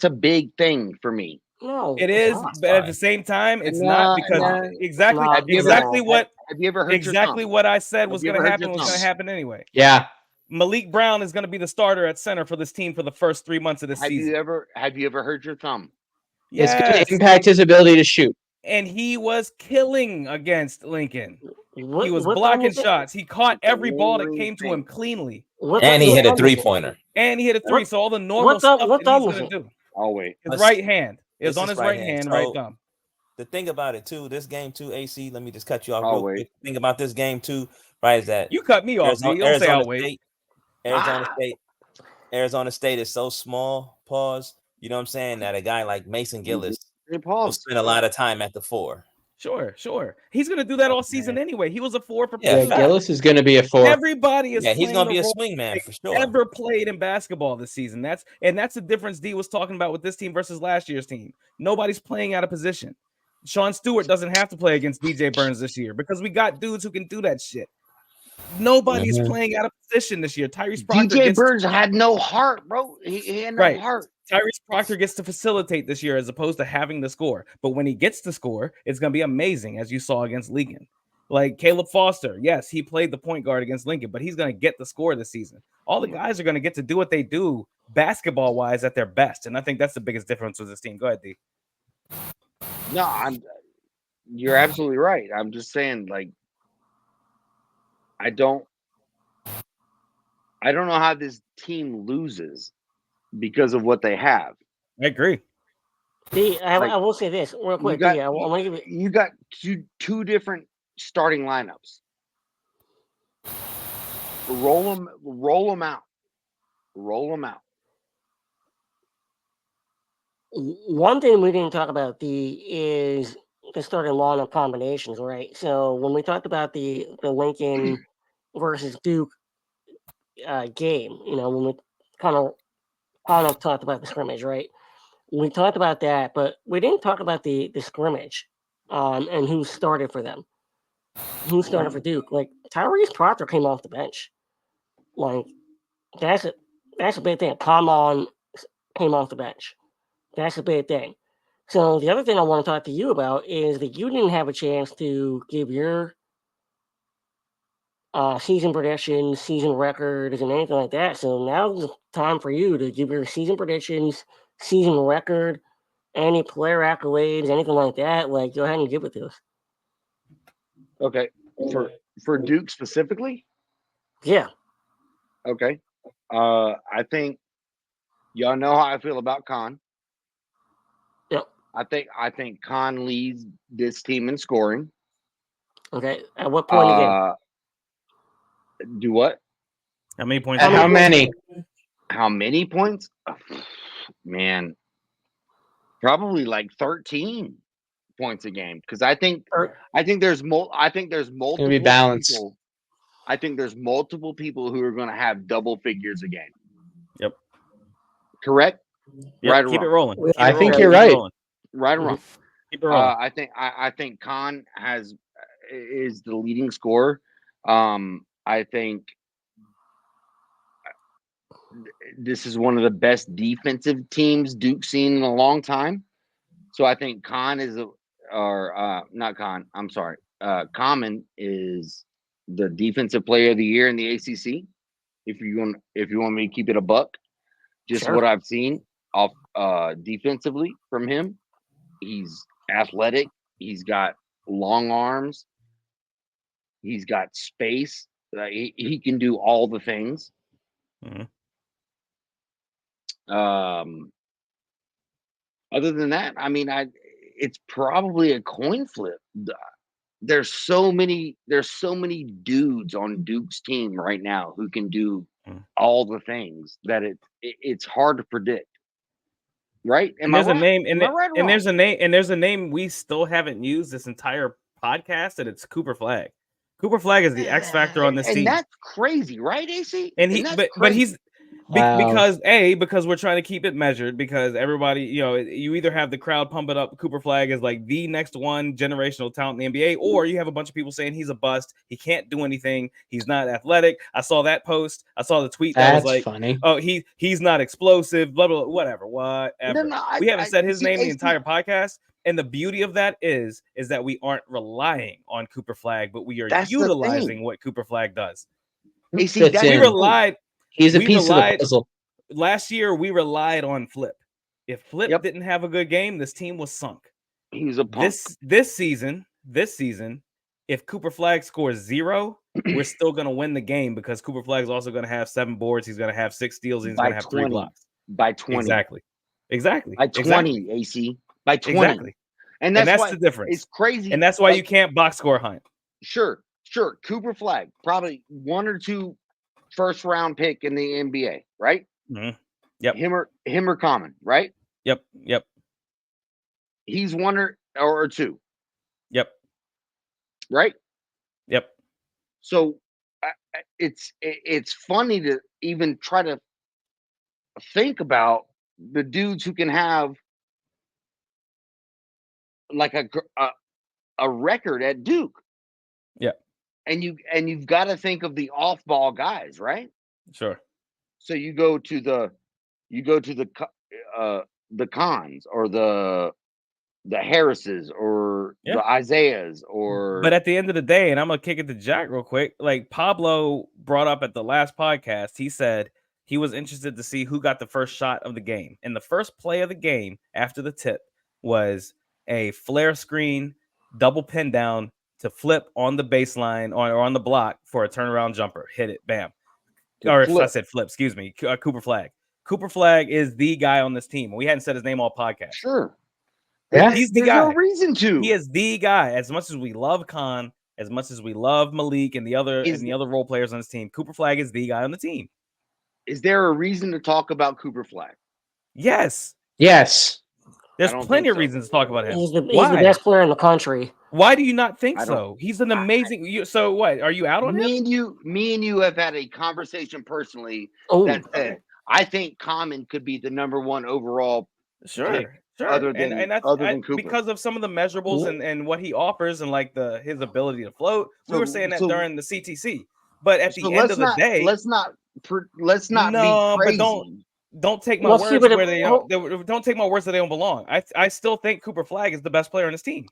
Speaker 3: big thing for me.
Speaker 1: No,
Speaker 2: It is, but at the same time, it's not, because exactly
Speaker 1: Have you
Speaker 3: ever
Speaker 2: what I said was
Speaker 3: Have you
Speaker 2: going to
Speaker 3: ever hurt
Speaker 2: happen
Speaker 3: your
Speaker 2: was going to
Speaker 3: thumb?
Speaker 2: happen anyway.
Speaker 5: Yeah.
Speaker 2: Malik Brown is going to be the starter at center for this team for the first 3 months of this season.
Speaker 3: Have you ever hurt your thumb?
Speaker 5: It's going
Speaker 2: Yes,
Speaker 5: to impact his ability to shoot.
Speaker 2: and he was killing against Lincoln.
Speaker 1: What,
Speaker 2: He was
Speaker 1: what
Speaker 2: blocking
Speaker 1: thumb is it?
Speaker 2: shots. He caught every ball that came to him cleanly,
Speaker 1: What
Speaker 4: And he
Speaker 1: what
Speaker 4: hit a
Speaker 1: thumb is it?
Speaker 4: 3-pointer.
Speaker 2: and he hit a 3.
Speaker 1: What-
Speaker 2: So all the normal
Speaker 1: what thumb-
Speaker 2: stuff
Speaker 1: what
Speaker 2: that he's
Speaker 1: thumb was
Speaker 2: going to
Speaker 1: it?
Speaker 2: do.
Speaker 3: Oh wait.
Speaker 2: His right hand. It was
Speaker 4: This
Speaker 2: on
Speaker 4: is
Speaker 2: his right hand,
Speaker 4: So,
Speaker 2: right thumb.
Speaker 4: The thing about it too, this game too, AC. Let me just cut you off
Speaker 3: I'll
Speaker 4: real
Speaker 3: wait.
Speaker 4: quick. The thing about this game too, right, is that
Speaker 2: You cut me off, D. Don't say I'll wait.
Speaker 4: Arizona State is so small. Pause. You know what I'm saying? That a guy like Mason Gillis will spend a lot of time at the 4.
Speaker 2: Sure. He's going to do that all season anyway. He was a 4 for
Speaker 5: Yeah,
Speaker 2: Purdue.
Speaker 5: Gillis is going to be a 4.
Speaker 2: Everybody is
Speaker 4: he's
Speaker 2: playing
Speaker 4: going to
Speaker 2: the
Speaker 4: be a
Speaker 2: role
Speaker 4: swing man
Speaker 2: they
Speaker 4: for sure.
Speaker 2: ever played in basketball this season. That's the difference D was talking about with this team versus last year's team. Nobody's playing out of position. Sean Stewart doesn't have to play against DJ Burns this year because we got dudes who can do that shit. Nobody's playing out of position this year. Tyrese Proctor
Speaker 3: DJ Burns had no heart, bro. He had no heart.
Speaker 2: Tyrese Proctor gets to facilitate this year as opposed to having the score. But when he gets to score, it's going to be amazing, as you saw against Lincoln. Like Caleb Foster, yes, he played the point guard against Lincoln, but he's going to get the score this season. All the guys are going to get to do what they do basketball-wise at their best, and I think that's the biggest difference with this team. Go ahead, D.
Speaker 3: No, you're absolutely right. I'm just saying, like, I don't know how this team loses because of what they have.
Speaker 2: I agree.
Speaker 1: D, I will say this real quick.
Speaker 3: You got two different starting lineups. Roll them out.
Speaker 1: One thing we didn't talk about, D, is the starting lineup combinations, right? So when we talked about the Lincoln versus Duke game, when we kind of talked about the scrimmage, right? We talked about that, but we didn't talk about the scrimmage and who started for them. Who started for Duke? Like Tyrese Proctor came off the bench. Like that's a big thing. Kamon came off the bench. That's a big thing. So the other thing I want to talk to you about is that you didn't have a chance to give your season predictions, season records, and anything like that. So now's the time for you to give your season predictions, season record, any player accolades, anything like that. Like, go ahead and give it to us.
Speaker 3: Okay, for Duke specifically.
Speaker 1: Yeah.
Speaker 3: Okay. I think y'all know how I feel about Con.
Speaker 1: Yep.
Speaker 3: I think Con leads this team in scoring.
Speaker 1: Okay. At what point again?
Speaker 3: Do what?
Speaker 2: How many points?
Speaker 5: How many?
Speaker 3: How many points? Man, probably like 13 points a game because I think there's multiple.
Speaker 5: It'll be balanced.
Speaker 3: People, I think there's multiple people who are going to have double figures a game.
Speaker 2: Yep.
Speaker 3: Correct.
Speaker 2: Yep.
Speaker 3: Right or
Speaker 2: Keep
Speaker 3: wrong?
Speaker 2: it rolling.
Speaker 5: I think you're right.
Speaker 3: Right or wrong?
Speaker 2: Keep it rolling.
Speaker 3: I think Con is the leading scorer. I think this is one of the best defensive teams Duke's seen in a long time. So I think Common is the defensive player of the year in the ACC. If you want me to keep it a buck, just
Speaker 1: Sure.
Speaker 3: what I've seen off defensively from him, he's athletic. He's got long arms. He's got space. He can do all the things.
Speaker 2: Mhm.
Speaker 3: Other than that, I mean, it's probably a coin flip. There's so many dudes on Duke's team right now who can do all the things that it's hard to predict. Right?
Speaker 2: And there's a name,
Speaker 3: Am I right or
Speaker 2: and there's
Speaker 3: wrong?
Speaker 2: a name we still haven't used this entire podcast, and it's Cooper Flag. Cooper Flag is the X factor on this
Speaker 3: and
Speaker 2: team.
Speaker 3: that's crazy, right, AC?
Speaker 2: And but he's
Speaker 5: Wow.
Speaker 2: because we're trying to keep it measured, because everybody, you either have the crowd pumping up Cooper Flag as like the next one generational talent in the NBA, or you have a bunch of people saying he's a bust, he can't do anything, he's not athletic. I saw that post, I saw the tweet that was like,
Speaker 5: funny.
Speaker 2: oh, he's not explosive, blah blah, whatever.
Speaker 3: No,
Speaker 2: We haven't said his name the
Speaker 3: AC,
Speaker 2: entire podcast. And the beauty of that is that we aren't relying on Cooper Flag, but we are
Speaker 3: That's the
Speaker 2: utilizing
Speaker 3: thing.
Speaker 2: what Cooper Flag does.
Speaker 3: AC,
Speaker 5: Fits
Speaker 3: that's
Speaker 2: We
Speaker 5: in.
Speaker 3: the thing.
Speaker 2: relied
Speaker 5: He's a
Speaker 2: we
Speaker 5: piece of the
Speaker 2: relied-
Speaker 5: puzzle.
Speaker 2: last year. We relied on Flip. If Flip
Speaker 3: Yep.
Speaker 2: didn't have a good game, this team was sunk.
Speaker 3: He was a punk.
Speaker 2: This season, if Cooper Flag scores 0, we're still going to win the game, because Cooper Flag is also going to have 7 boards. He's going to have 6 steals. And he's going to have 3 blocks.
Speaker 3: By 20.
Speaker 2: Exactly.
Speaker 3: By 20, AC. By 20.
Speaker 2: Exactly.
Speaker 3: And
Speaker 2: That's
Speaker 3: why
Speaker 2: the difference.
Speaker 3: It's crazy.
Speaker 2: And that's why you can't box score hunt.
Speaker 3: Sure. Cooper Flag, probably 1 or 2 first round pick in the NBA, right?
Speaker 2: Mm-hmm. Yep.
Speaker 3: Him or Common, right?
Speaker 2: Yep.
Speaker 3: He's 1 or 2.
Speaker 2: Yep.
Speaker 3: Right?
Speaker 2: Yep.
Speaker 3: So it's funny to even try to think about the dudes who can have like a record at Duke.
Speaker 2: Yeah.
Speaker 3: And you've got to think of the off-ball guys, right?
Speaker 2: Sure.
Speaker 3: So you go to the Cons or the Harrises or the Isaiahs or.
Speaker 2: But at the end of the day, and I'm gonna kick it to Jack real quick. Like Pablo brought up at the last podcast, he said he was interested to see who got the first shot of the game, and the first play of the game after the tip was a flare screen, double pin down to Flip on the baseline or on the block for a turnaround jumper. Hit it, bam. Or if I said Flip, excuse me, Cooper Flag. Cooper Flag is the guy on this team. We hadn't said his name all podcast.
Speaker 3: Sure.
Speaker 5: Yeah.
Speaker 2: He's the
Speaker 3: There's
Speaker 2: guy.
Speaker 3: no reason to.
Speaker 2: He is the guy. As much as we love Khan, as much as we love Malik and the other role players on this team, Cooper Flag is the guy on the team.
Speaker 3: Is there a reason to talk about Cooper Flag?
Speaker 2: Yes. There's plenty of reasons to talk about him.
Speaker 1: He's the best player in the country.
Speaker 2: Why do you not think so? He's an amazing. So what? Are you out on him?
Speaker 3: Me and you have had a conversation personally that said I think Common could be the #1 overall.
Speaker 2: Sure.
Speaker 3: Other than Cooper,
Speaker 2: because of some of the measurables and what he offers and like his ability to float. We were saying that during the CTC, but at the end of the day,
Speaker 3: let's not be crazy.
Speaker 2: But don't take my words where they don't take my words that they don't belong. I still think Cooper Flag is the best player on his team.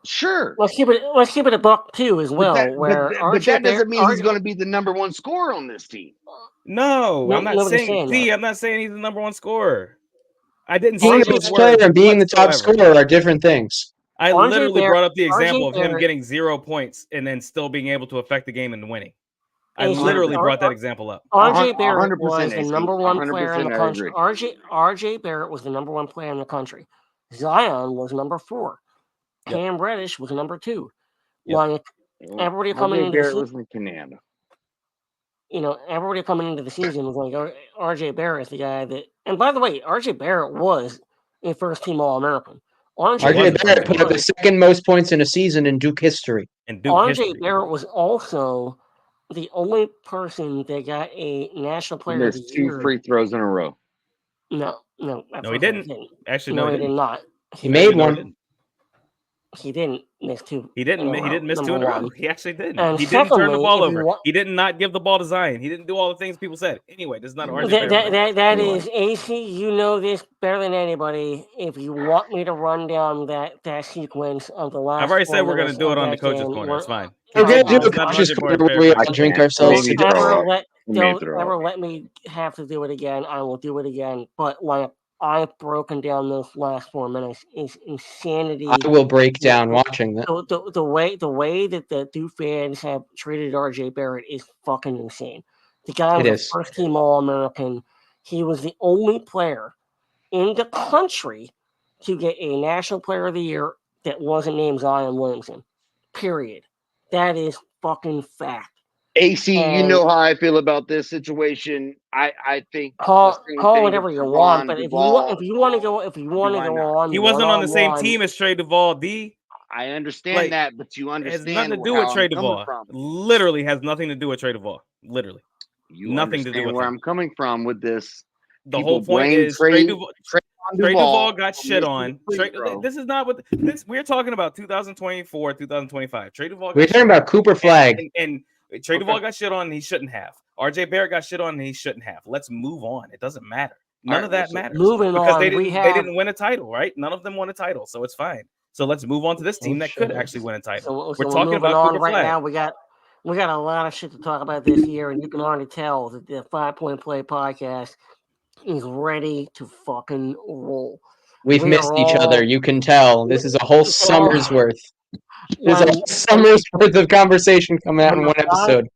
Speaker 3: Sure.
Speaker 1: Let's keep it a buck too as well.
Speaker 3: But that doesn't mean he's going to be the #1 scorer on this team.
Speaker 2: No, I'm not saying. I'm not saying he's the #1 scorer. I didn't
Speaker 5: say
Speaker 2: those
Speaker 5: best player and being the top scorer are different things.
Speaker 2: I literally brought up the example of him getting 0 points and then still being able to affect the game and winning. I literally brought that example up.
Speaker 1: RJ Barrett was the #1 player in the country. RJ Barrett was the #1 player in the country. Zion was #4. Cam Reddish was #2. Like everybody coming into the season, everybody coming into the season was like, RJ Barrett is the guy that. And by the way, RJ Barrett was a first-team All-American.
Speaker 5: RJ Barrett put up the second most points in a season in Duke history.
Speaker 1: RJ Barrett was also the only person that got a National Player of the Year.
Speaker 3: 2 free throws in a row.
Speaker 1: No,
Speaker 2: he didn't. Actually, no,
Speaker 1: he did not.
Speaker 5: He made one.
Speaker 1: He didn't miss two.
Speaker 2: He didn't. He didn't miss two in a row. He actually didn't. He didn't turn the ball over. He did not give the ball to Zion. He didn't do all the things people said. Anyway, this is not RJ.
Speaker 1: That is AC. You know this better than anybody. If you want me to run down that sequence of the last,
Speaker 2: I've already said we're going to do it on the coach's corner. It's fine.
Speaker 5: We're going to do a coach's corner where we all drink ourselves.
Speaker 1: Don't ever let me have to do it again. I will do it again. But like I've broken down those last 4 minutes is insanity.
Speaker 5: I will break down watching that.
Speaker 1: The way that the Duke fans have treated RJ Barrett is fucking insane. The guy was a first team All-American. He was the only player in the country to get a National Player of the Year that wasn't named Zion Williamson. Period. That is fucking fact.
Speaker 3: AC, you know how I feel about this situation. I think
Speaker 1: call whatever you want, but if you want to go on,
Speaker 2: he wasn't on the same team as Trey Duvall.
Speaker 3: I understand that, but you understand
Speaker 2: it has nothing to do with Trey Duvall. Literally has nothing to do with Trey Duvall. Literally,
Speaker 3: nothing to do with where I'm coming from with this.
Speaker 2: The whole point is Trey Duvall got shit on. This is not what we're talking about. 2024, 2025. Trey Duvall.
Speaker 5: We're talking about Cooper Flag
Speaker 2: and Trey Duvall got shit on and he shouldn't have. RJ Barrett got shit on and he shouldn't have. Let's move on. It doesn't matter. None of that matters.
Speaker 1: Moving
Speaker 2: because
Speaker 1: on,
Speaker 2: they didn't win a title, right? None of them won a title, so it's fine. So let's move on to this team that could actually win a title.
Speaker 1: So
Speaker 2: we're talking about Cooper
Speaker 1: right
Speaker 2: Flag.
Speaker 1: now. We got a lot of shit to talk about this year, and you can already tell that the 5 Point Play podcast is ready to fucking roll.
Speaker 5: We've missed each other. You can tell. This is a whole summer's worth. There's a summer's worth of conversation coming out in one episode.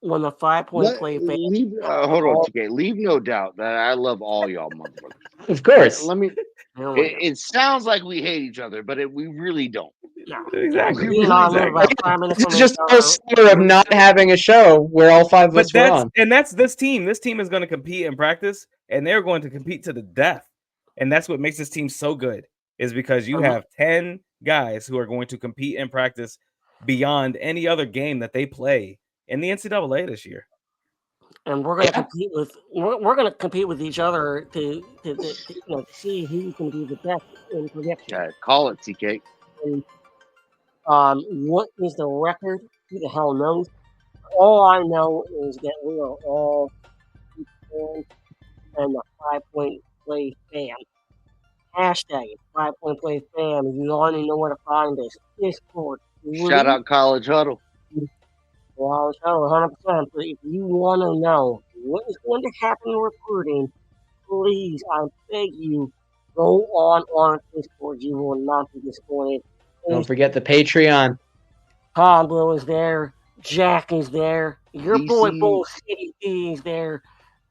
Speaker 1: When the 5 Point Play
Speaker 3: hold on, TK. Leave no doubt that I love all y'all motherfuckers.
Speaker 5: Of course.
Speaker 3: Let me. It sounds like we hate each other, but we really don't.
Speaker 1: No.
Speaker 2: Exactly.
Speaker 5: It's just a whole summer of not having a show where all five of us were on.
Speaker 2: And that's this team. This team is going to compete in practice, and they're going to compete to the death. And that's what makes this team so good, is because you have 10 guys who are going to compete in practice beyond any other game that they play in the NCAA this year.
Speaker 1: And we're going to compete with compete with each other to see who's going to be the best in prediction.
Speaker 3: Call it, TK.
Speaker 1: And, what is the record? Who the hell knows? All I know is that we are all fans and the 5 Point Play fam. Hashtag 5 Point Play fam. You already know where to find us. Discord.
Speaker 3: Shout out College Huddle.
Speaker 1: Well, 100%. But if you want to know what is going to happen in recruiting, please, I beg you, go on our Discord. You will not be disappointed.
Speaker 5: Don't forget the Patreon.
Speaker 1: Pablo is there. Jack is there. Your boy Bull City D is there.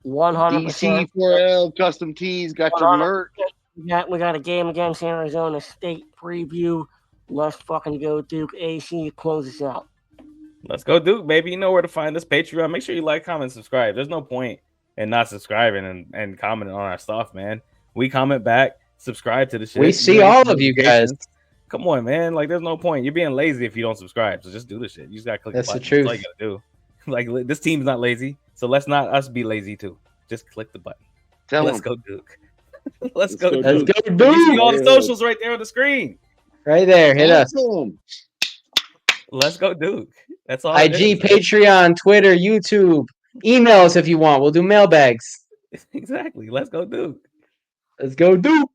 Speaker 1: 100%.
Speaker 3: DC4L Custom Tees got your merch.
Speaker 1: We got a game against Arizona State preview. Let's fucking go, Duke. AC, close us out.
Speaker 2: Let's go, Duke, baby. You know where to find us. Patreon. Make sure you like, comment, subscribe. There's no point in not subscribing and commenting on our stuff, man. We comment back, subscribe to the shit.
Speaker 5: We see all of you guys.
Speaker 2: Come on, man. Like, there's no point. You're being lazy if you don't subscribe. So just do the shit. You just gotta click.
Speaker 5: That's
Speaker 2: the
Speaker 5: the truth.
Speaker 2: That's all you gotta do. Like, this team's not lazy, so let's not us be lazy too. Just click the button. Let's go, Duke. Let's go, Duke.
Speaker 5: Let's go, Duke.
Speaker 2: You see all the socials right there on the screen.
Speaker 5: Right there. Hit us.
Speaker 2: Let's go, Duke. That's all.
Speaker 5: IG, Patreon, Twitter, YouTube. Email us if you want. We'll do mailbags.
Speaker 2: Exactly. Let's go, Duke.
Speaker 5: Let's go, Duke.